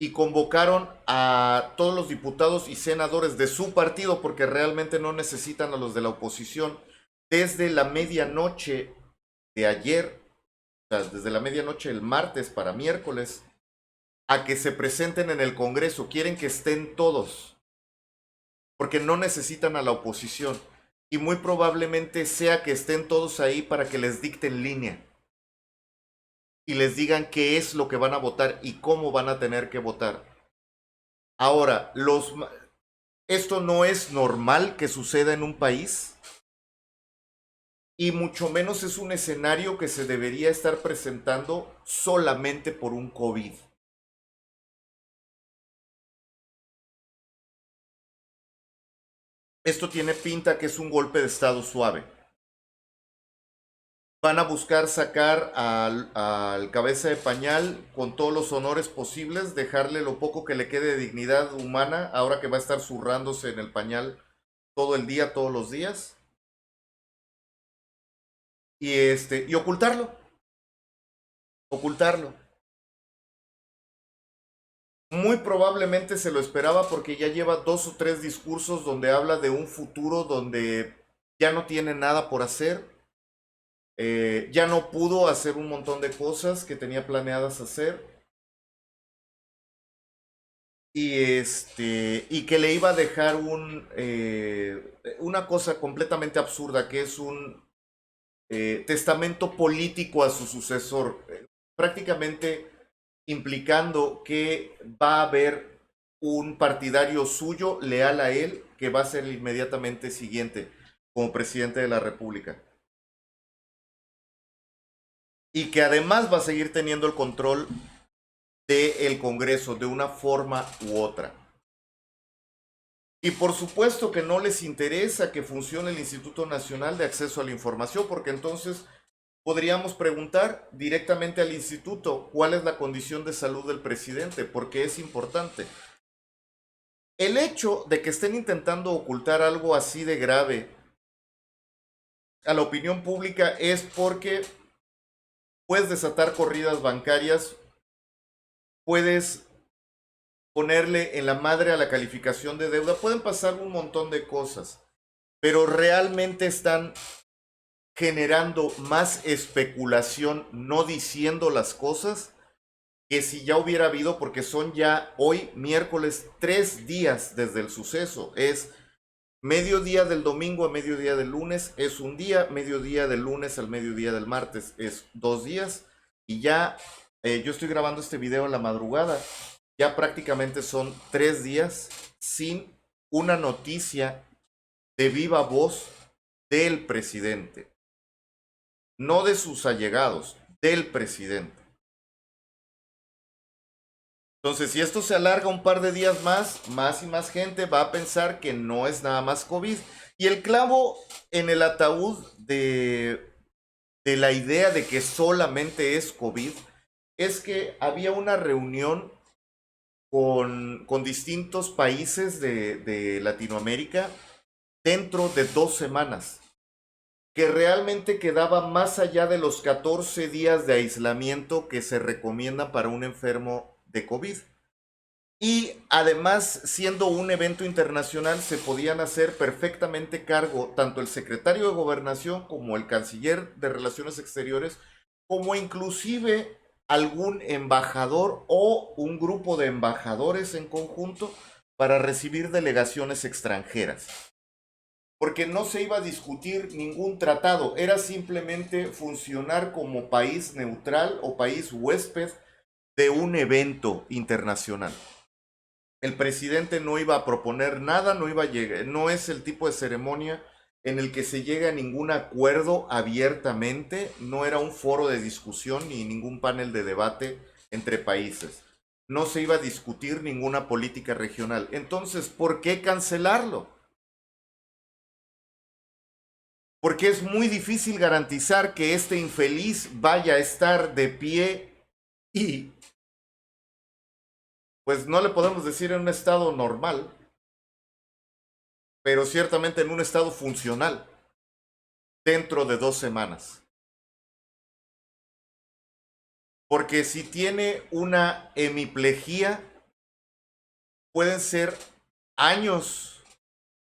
Y convocaron a todos los diputados y senadores de su partido porque realmente no necesitan a los de la oposición. Desde la medianoche de ayer, o sea, desde la medianoche del martes para miércoles, a que se presenten en el Congreso. Quieren que estén todos, porque no necesitan a la oposición. Y muy probablemente sea que estén todos ahí para que les dicten línea y les digan qué es lo que van a votar y cómo van a tener que votar. Ahora, esto no es normal que suceda en un país y mucho menos es un escenario que se debería estar presentando solamente por un COVID. Esto tiene pinta que es un golpe de estado suave. Van a buscar sacar al cabeza de pañal con todos los honores posibles, dejarle lo poco que le quede de dignidad humana, ahora que va a estar zurrándose en el pañal todo el día, todos los días, y ocultarlo, ocultarlo. Muy probablemente se lo esperaba porque ya lleva 2 o 3 discursos donde habla de un futuro donde ya no tiene nada por hacer, ya no pudo hacer un montón de cosas que tenía planeadas hacer y que le iba a dejar una cosa completamente absurda que es un testamento político a su sucesor, prácticamente implicando que va a haber un partidario suyo leal a él que va a ser el inmediatamente siguiente como presidente de la República. Y que además va a seguir teniendo el control del Congreso de una forma u otra. Y por supuesto que no les interesa que funcione el Instituto Nacional de Acceso a la Información, porque entonces podríamos preguntar directamente al instituto cuál es la condición de salud del presidente, porque es importante. El hecho de que estén intentando ocultar algo así de grave a la opinión pública es porque puedes desatar corridas bancarias, puedes ponerle en la madre a la calificación de deuda, pueden pasar un montón de cosas, pero realmente están generando más especulación no diciendo las cosas que si ya hubiera habido, porque son ya hoy miércoles 3 días desde el suceso. Es mediodía del domingo a mediodía del lunes es un día, mediodía del lunes al mediodía del martes es 2 días y ya yo estoy grabando este video en la madrugada, ya prácticamente son 3 días sin una noticia de viva voz del presidente, no de sus allegados, del presidente. Entonces, si esto se alarga un par de días más y más gente va a pensar que no es nada más COVID. Y el clavo en el ataúd de la idea de que solamente es COVID es que había una reunión con distintos países de Latinoamérica dentro de 2 semanas, que realmente quedaba más allá de los 14 días de aislamiento que se recomienda para un enfermo de COVID. Y además, siendo un evento internacional, se podían hacer perfectamente cargo tanto el secretario de Gobernación como el canciller de Relaciones Exteriores, como inclusive algún embajador o un grupo de embajadores en conjunto para recibir delegaciones extranjeras. Porque no se iba a discutir ningún tratado, era simplemente funcionar como país neutral o país huésped de un evento internacional. El presidente no iba a proponer nada, no iba a llegar, no es el tipo de ceremonia en el que se llega a ningún acuerdo abiertamente, no era un foro de discusión ni ningún panel de debate entre países. No se iba a discutir ninguna política regional. Entonces, ¿por qué cancelarlo? Porque es muy difícil garantizar que este infeliz vaya a estar de pie y, pues no le podemos decir en un estado normal, pero ciertamente en un estado funcional dentro de 2 semanas. Porque si tiene una hemiplegia, pueden ser años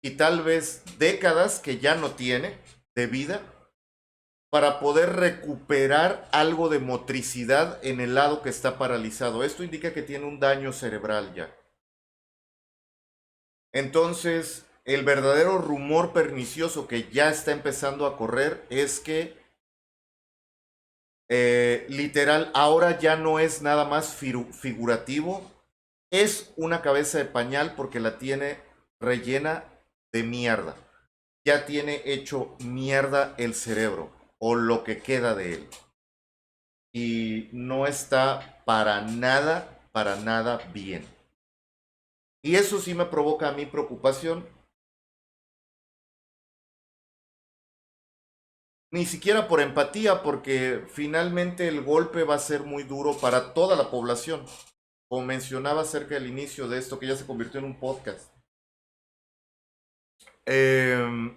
y tal vez décadas que ya no tiene de vida para poder recuperar algo de motricidad en el lado que está paralizado. Esto indica que tiene un daño cerebral ya. Entonces, el verdadero rumor pernicioso que ya está empezando a correr es que literal, ahora ya no es nada más figurativo, es una cabeza de pañal porque la tiene rellena de mierda. Ya tiene hecho mierda el cerebro o lo que queda de él. Y no está para nada bien. Y eso sí me provoca a mí preocupación. Ni siquiera por empatía, porque finalmente el golpe va a ser muy duro para toda la población. Como mencionaba acerca del inicio de esto, que ya se convirtió en un podcast. Eh,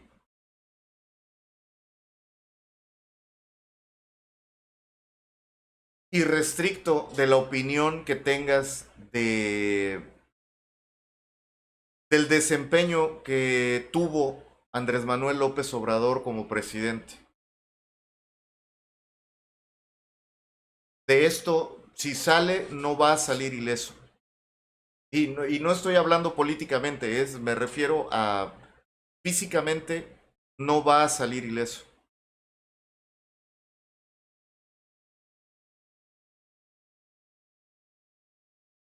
irrestricto de la opinión que tengas del desempeño que tuvo Andrés Manuel López Obrador como presidente. De esto, si sale, no va a salir ileso. Y no estoy hablando políticamente, me refiero a físicamente, no va a salir ileso.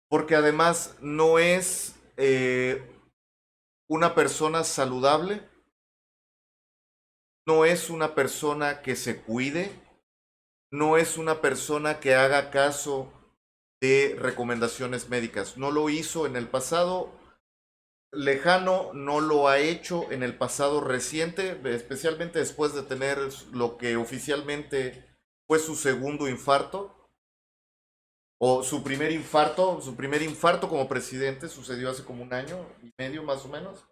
Porque además no es una persona saludable, no es una persona que se cuide, no es una persona que haga caso de recomendaciones médicas. No lo hizo en el pasado lejano, no lo ha hecho en el pasado reciente, especialmente después de tener lo que oficialmente fue su segundo infarto, o su primer infarto como presidente sucedió hace como un año y medio más o menos.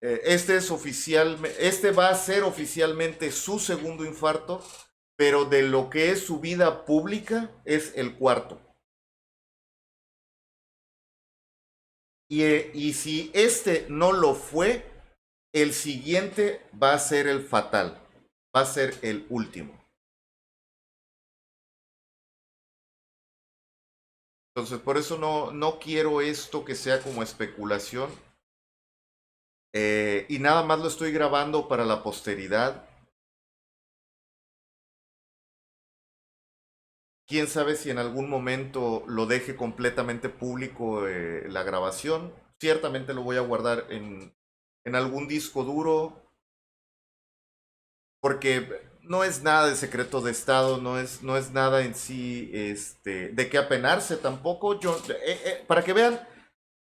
Este va a ser oficialmente su segundo infarto, pero de lo que es su vida pública es el cuarto. Y si este no lo fue, el siguiente va a ser el fatal, va a ser el último. Entonces, por eso no quiero esto que sea como especulación. Y nada más lo estoy grabando para la posteridad. Quién sabe si en algún momento lo deje completamente público la grabación. Ciertamente lo voy a guardar en algún disco duro, porque no es nada de secreto de Estado, no es nada en sí de qué apenarse tampoco. Para que vean,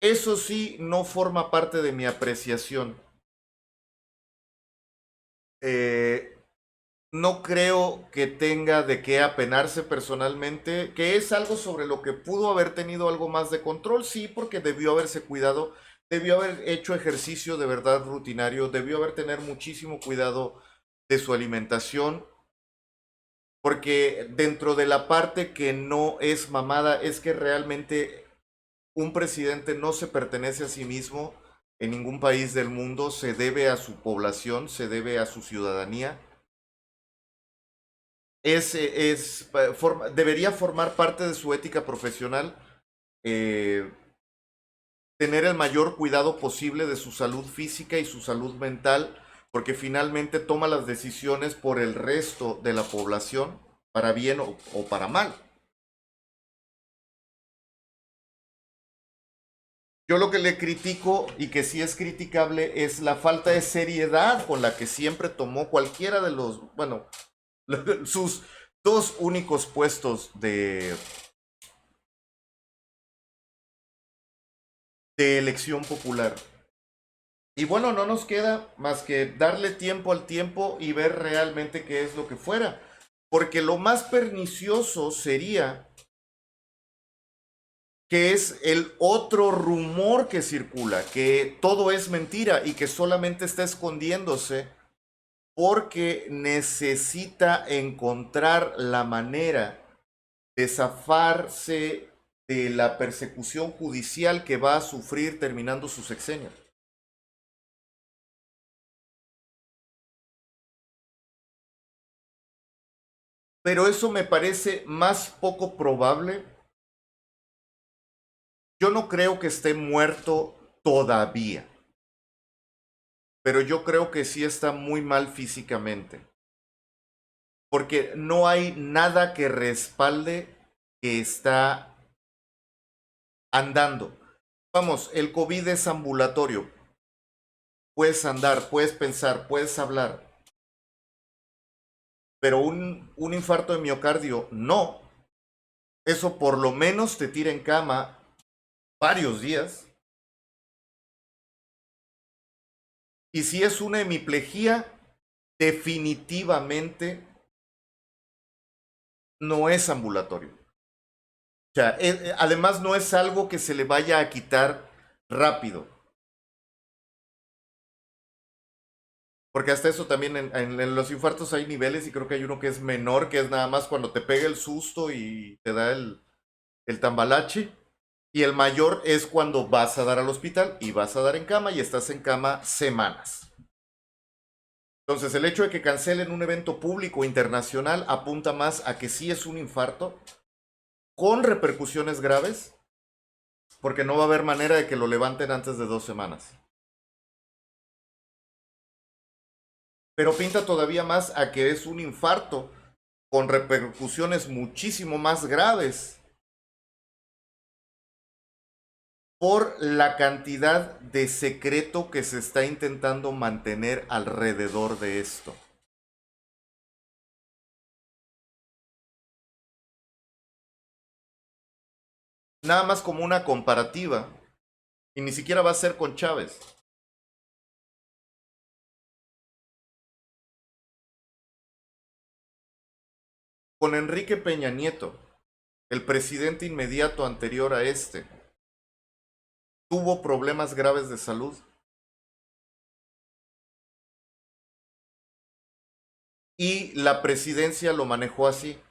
eso sí no forma parte de mi apreciación. Eh, no creo que tenga de qué apenarse personalmente, que es algo sobre lo que pudo haber tenido algo más de control, sí, porque debió haberse cuidado, debió haber hecho ejercicio de verdad rutinario, debió haber tener muchísimo cuidado de su alimentación, porque dentro de la parte que no es mamada es que realmente un presidente no se pertenece a sí mismo en ningún país del mundo, se debe a su población, se debe a su ciudadanía. Debería formar parte de su ética profesional, eh, tener el mayor cuidado posible de su salud física y su salud mental, porque finalmente toma las decisiones por el resto de la población, para bien o para mal. Yo lo que le critico y que sí es criticable es la falta de seriedad con la que siempre tomó cualquiera de los, bueno, sus dos únicos puestos de elección popular. Y bueno, no nos queda más que darle tiempo al tiempo y ver realmente qué es lo que fuera. Porque lo más pernicioso sería que es el otro rumor que circula, que todo es mentira y que solamente está escondiéndose porque necesita encontrar la manera de zafarse de la persecución judicial que va a sufrir terminando su sexenio. Pero eso me parece más poco probable. Yo no creo que esté muerto todavía, pero yo creo que sí está muy mal físicamente, porque no hay nada que respalde que está andando. Vamos, el COVID es ambulatorio. Puedes andar, puedes pensar, puedes hablar, pero un infarto de miocardio no. Eso por lo menos te tira en cama varios días. Y si es una hemiplegia, definitivamente no es ambulatorio. O sea, además no es algo que se le vaya a quitar rápido. Porque hasta eso también en los infartos hay niveles y creo que hay uno que es menor, que es nada más cuando te pega el susto y te da el tambalache. Y el mayor es cuando vas a dar al hospital y vas a dar en cama y estás en cama semanas. Entonces, el hecho de que cancelen un evento público internacional apunta más a que sí es un infarto con repercusiones graves, porque no va a haber manera de que lo levanten antes de 2 semanas. Pero pinta todavía más a que es un infarto con repercusiones muchísimo más graves por la cantidad de secreto que se está intentando mantener alrededor de esto. Nada más como una comparativa, y ni siquiera va a ser con Chávez. Con Enrique Peña Nieto, el presidente inmediato anterior a este, tuvo problemas graves de salud. Y la presidencia lo manejó así.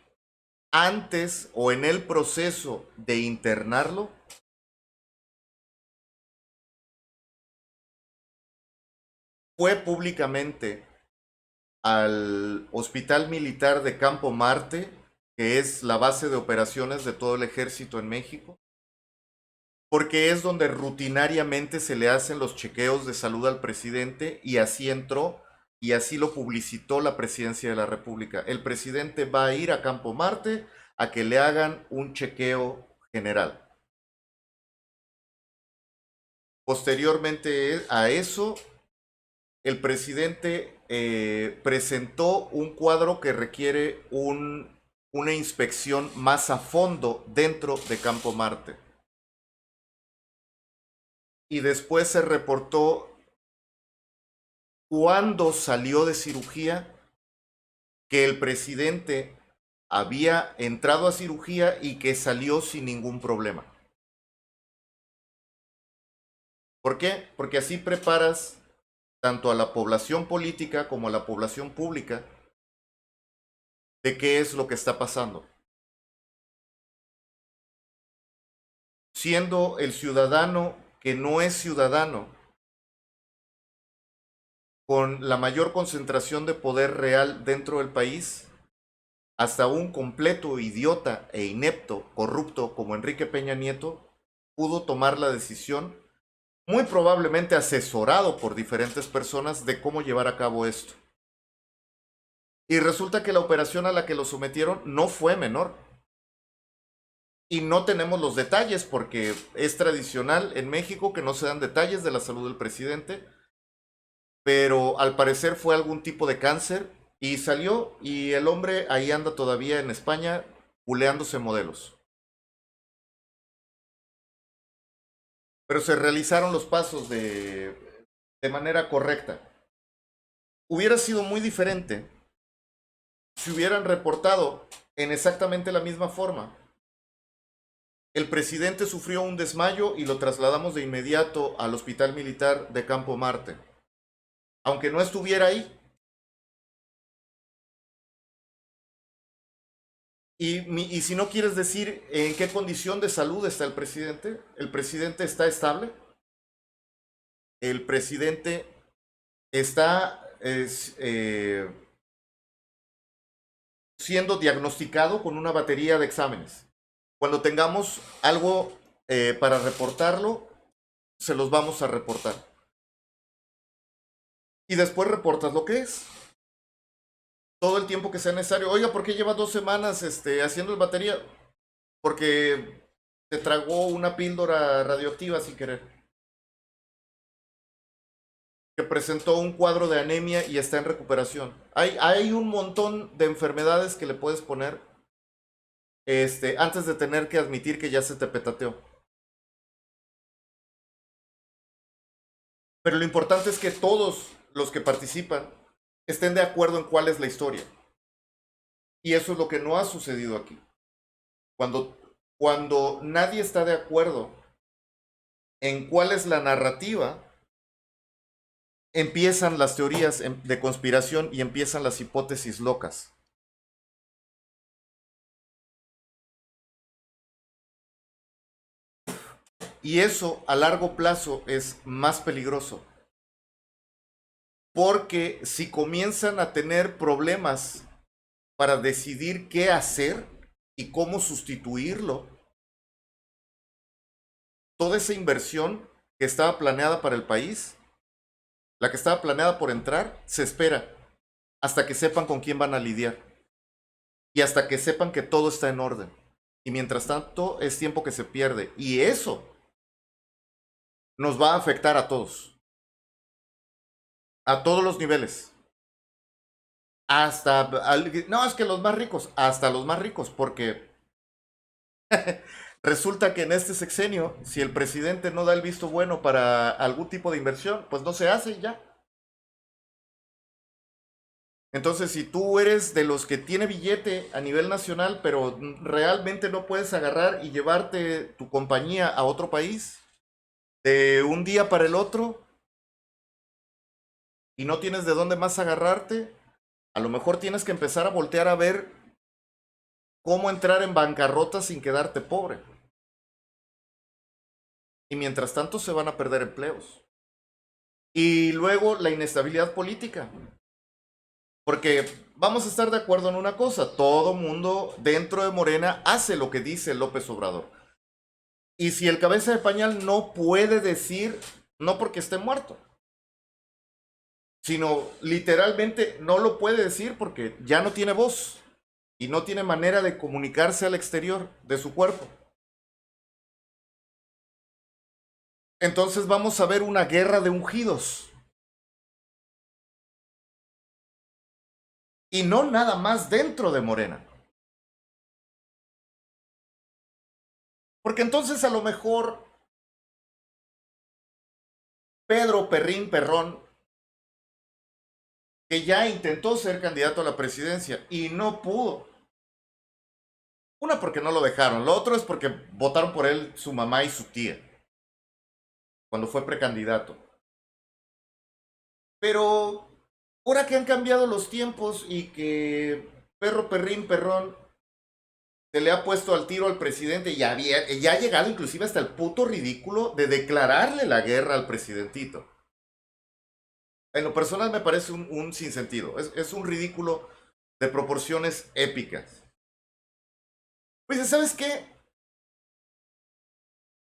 Antes o en el proceso de internarlo, fue públicamente al Hospital Militar de Campo Marte, que es la base de operaciones de todo el ejército en México, porque es donde rutinariamente se le hacen los chequeos de salud al presidente y así entró y así lo publicitó la presidencia de la República. El presidente va a ir a Campo Marte a que le hagan un chequeo general. Posteriormente a eso, el presidente presentó un cuadro que requiere una inspección más a fondo dentro de Campo Marte. Y después se reportó cuando salió de cirugía que el presidente había entrado a cirugía y que salió sin ningún problema. ¿Por qué? Porque así preparas tanto a la población política como a la población pública de qué es lo que está pasando. Siendo el ciudadano que no es ciudadano, con la mayor concentración de poder real dentro del país, hasta un completo idiota e inepto, corrupto como Enrique Peña Nieto, pudo tomar la decisión, muy probablemente asesorado por diferentes personas, de cómo llevar a cabo esto. Y resulta que la operación a la que lo sometieron no fue menor. Y no tenemos los detalles porque es tradicional en México que no se dan detalles de la salud del presidente, pero al parecer fue algún tipo de cáncer y salió y el hombre ahí anda todavía en España buleándose modelos. Pero se realizaron los pasos de manera correcta. Hubiera sido muy diferente si hubieran reportado en exactamente la misma forma. El presidente sufrió un desmayo y lo trasladamos de inmediato al Hospital Militar de Campo Marte. Aunque no estuviera ahí. Y si no quieres decir en qué condición de salud está el presidente está estable, el presidente está siendo diagnosticado con una batería de exámenes. Cuando tengamos algo para reportarlo, se los vamos a reportar. Y después reportas lo que es. Todo el tiempo que sea necesario. Oiga, ¿por qué lleva 2 semanas haciendo el batería? Porque se tragó una píldora radioactiva sin querer. Que presentó un cuadro de anemia y está en recuperación. Hay un montón de enfermedades que le puedes poner antes de tener que admitir que ya se te petateó. Pero lo importante es que todos los que participan estén de acuerdo en cuál es la historia. Y eso es lo que no ha sucedido aquí. Cuando nadie está de acuerdo en cuál es la narrativa, empiezan las teorías de conspiración y empiezan las hipótesis locas. Y eso a largo plazo es más peligroso. Porque si comienzan a tener problemas para decidir qué hacer y cómo sustituirlo, toda esa inversión que estaba planeada para el país, la que estaba planeada por entrar, se espera hasta que sepan con quién van a lidiar y hasta que sepan que todo está en orden. Y mientras tanto es tiempo que se pierde. Y eso nos va a afectar a todos los niveles. Hasta, no, es que los más ricos, hasta los más ricos, porque resulta que en este sexenio, si el presidente no da el visto bueno para algún tipo de inversión, pues no se hace y ya. Entonces, si tú eres de los que tiene billete a nivel nacional, pero realmente no puedes agarrar y llevarte tu compañía a otro país de un día para el otro y no tienes de dónde más agarrarte, a lo mejor tienes que empezar a voltear a ver cómo entrar en bancarrota sin quedarte pobre. Y mientras tanto se van a perder empleos. Y luego la inestabilidad política. Porque vamos a estar de acuerdo en una cosa, todo mundo dentro de Morena hace lo que dice López Obrador. Y si el cabeza de pañal no puede decir, no porque esté muerto, sino literalmente no lo puede decir porque ya no tiene voz y no tiene manera de comunicarse al exterior de su cuerpo. Entonces vamos a ver una guerra de ungidos. Y no nada más dentro de Morena. Porque entonces a lo mejor Pedro Perrín Perrón, que ya intentó ser candidato a la presidencia y no pudo. Una, porque no lo dejaron. Lo otro es porque votaron por él su mamá y su tía cuando fue precandidato. Pero ahora que han cambiado los tiempos y que Perro Perrín Perrón se le ha puesto al tiro al presidente y ya ha llegado inclusive hasta el puto ridículo de declararle la guerra al presidentito. En lo personal me parece un sinsentido. Es un ridículo de proporciones épicas. Pues, ¿sabes qué?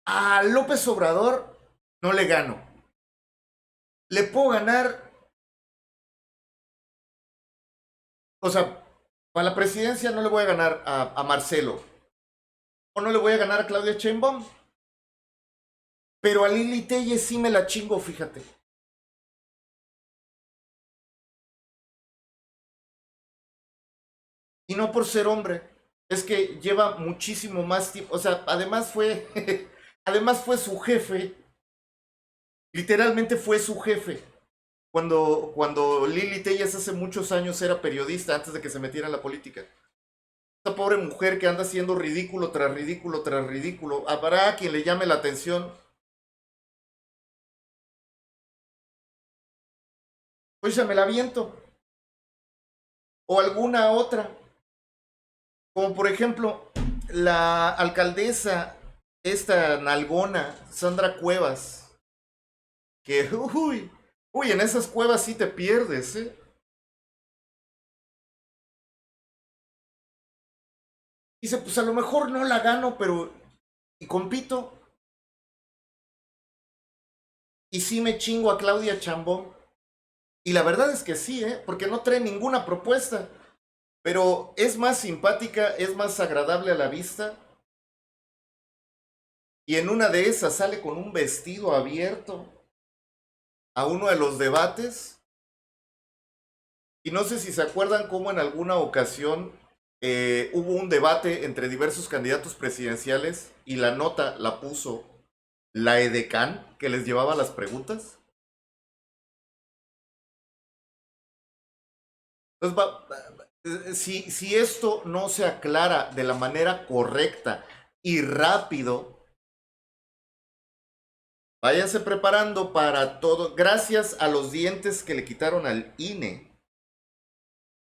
A López Obrador no le gano. Le puedo ganar, o sea, para la presidencia no le voy a ganar a Marcelo. O no le voy a ganar a Claudia Sheinbaum. Pero a Lili Telles sí me la chingo, fíjate. Y no por ser hombre. Es que lleva muchísimo más tiempo. O sea, además fue. además fue su jefe. Literalmente fue su jefe. Cuando Lili Telles hace muchos años era periodista antes de que se metiera en la política. Esta pobre mujer que anda haciendo ridículo tras ridículo tras ridículo. Habrá quien le llame la atención. Pues ya me la viento. O alguna otra. Como por ejemplo, la alcaldesa, esta nalgona, Sandra Cuevas. Que, uy, en esas cuevas sí te pierdes, ¿eh? Dice, pues a lo mejor no la gano, pero... Y compito. Y sí me chingo a Claudia Chambón. Y la verdad es que sí, ¿eh? Porque no trae ninguna propuesta. Pero es más simpática, es más agradable a la vista. Y en una de esas sale con un vestido abierto a uno de los debates. Y no sé si se acuerdan cómo en alguna ocasión hubo un debate entre diversos candidatos presidenciales y la nota la puso la edecán que les llevaba las preguntas. Entonces, si esto no se aclara de la manera correcta y rápido, Váyanse preparando para todo. Gracias a los dientes que le quitaron al INE.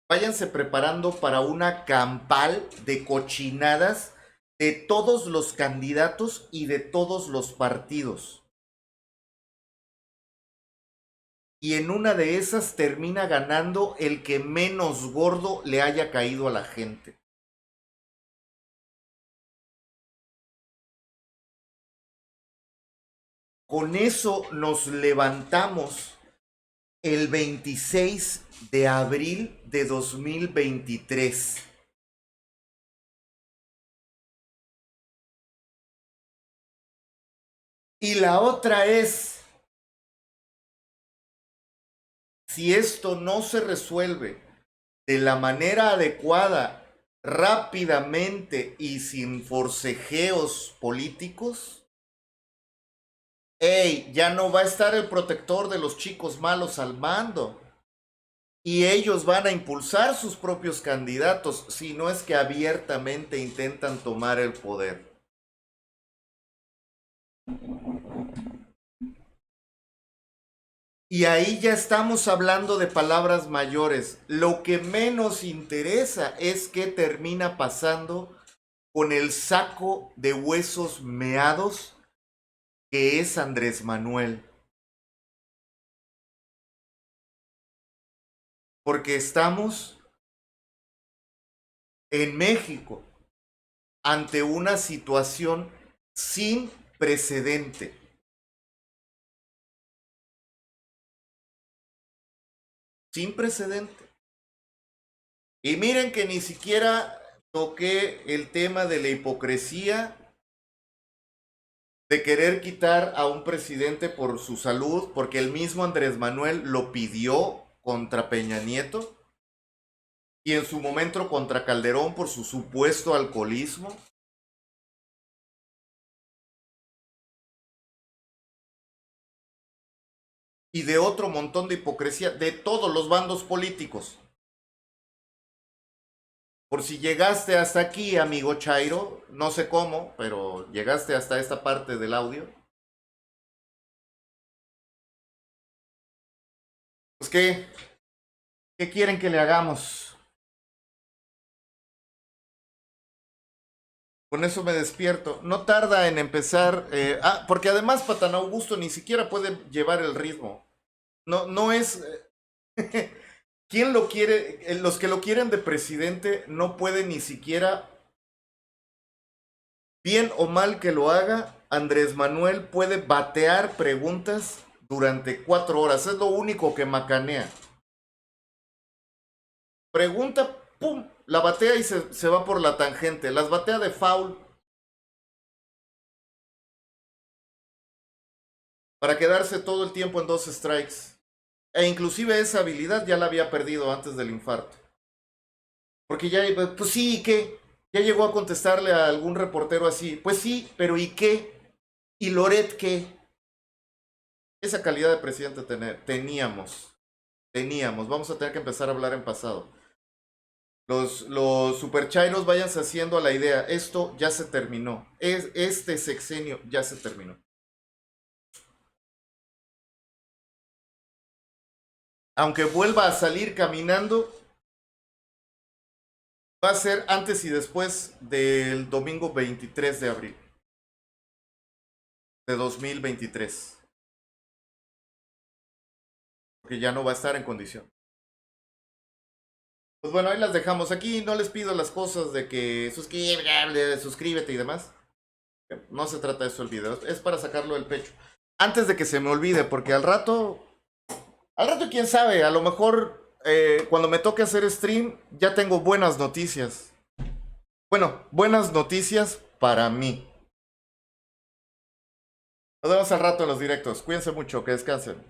Váyanse preparando para una campal de cochinadas de todos los candidatos y de todos los partidos. Y en una de esas termina ganando el que menos gordo le haya caído a la gente. Con eso nos levantamos el 26 de abril de 2023. Y la otra es, si esto no se resuelve de la manera adecuada, rápidamente y sin forcejeos políticos, ya no va a estar el protector de los chicos malos al mando. Y ellos van a impulsar sus propios candidatos, si no es que abiertamente intentan tomar el poder. Y ahí ya estamos hablando de palabras mayores. Lo que menos interesa es qué termina pasando con el saco de huesos meados que es Andrés Manuel. Porque estamos en México ante una situación sin precedente. Sin precedente. Y miren que ni siquiera toqué el tema de la hipocresía de querer quitar a un presidente por su salud, porque el mismo Andrés Manuel lo pidió contra Peña Nieto y en su momento contra Calderón por su supuesto alcoholismo. Y de otro montón de hipocresía de todos los bandos políticos. Por si llegaste hasta aquí, amigo Chairo, no sé cómo, pero llegaste hasta esta parte del audio. Pues ¿qué quieren que le hagamos? Con eso me despierto. No tarda en empezar. Porque además Patán Augusto ni siquiera puede llevar el ritmo. No es. ¿Quién lo quiere? Los que lo quieren de presidente no pueden ni siquiera. Bien o mal que lo haga, Andrés Manuel puede batear preguntas durante 4 horas. Es lo único que macanea. Pregunta, ¡pum! La batea y se va por la tangente. Las batea de foul. Para quedarse todo el tiempo en 2 strikes. E inclusive esa habilidad ya la había perdido antes del infarto. Porque ya, pues sí, ¿y qué? Ya llegó a contestarle a algún reportero así. Pues sí, pero ¿y qué? ¿Y Loret qué? Esa calidad de presidente teníamos. Vamos a tener que empezar a hablar en pasado. Los superchairos váyanse haciendo a la idea. Esto ya se terminó. Este sexenio ya se terminó. Aunque vuelva a salir caminando, va a ser antes y después del domingo 23 de abril de 2023. Porque ya no va a estar en condición. Pues bueno, ahí las dejamos. Aquí no les pido las cosas de que suscríbete y demás. No se trata de eso el video. Es para sacarlo del pecho. Antes de que se me olvide, porque al rato quién sabe, a lo mejor cuando me toque hacer stream ya tengo buenas noticias. Bueno, buenas noticias para mí. Nos vemos al rato en los directos. Cuídense mucho, que descansen.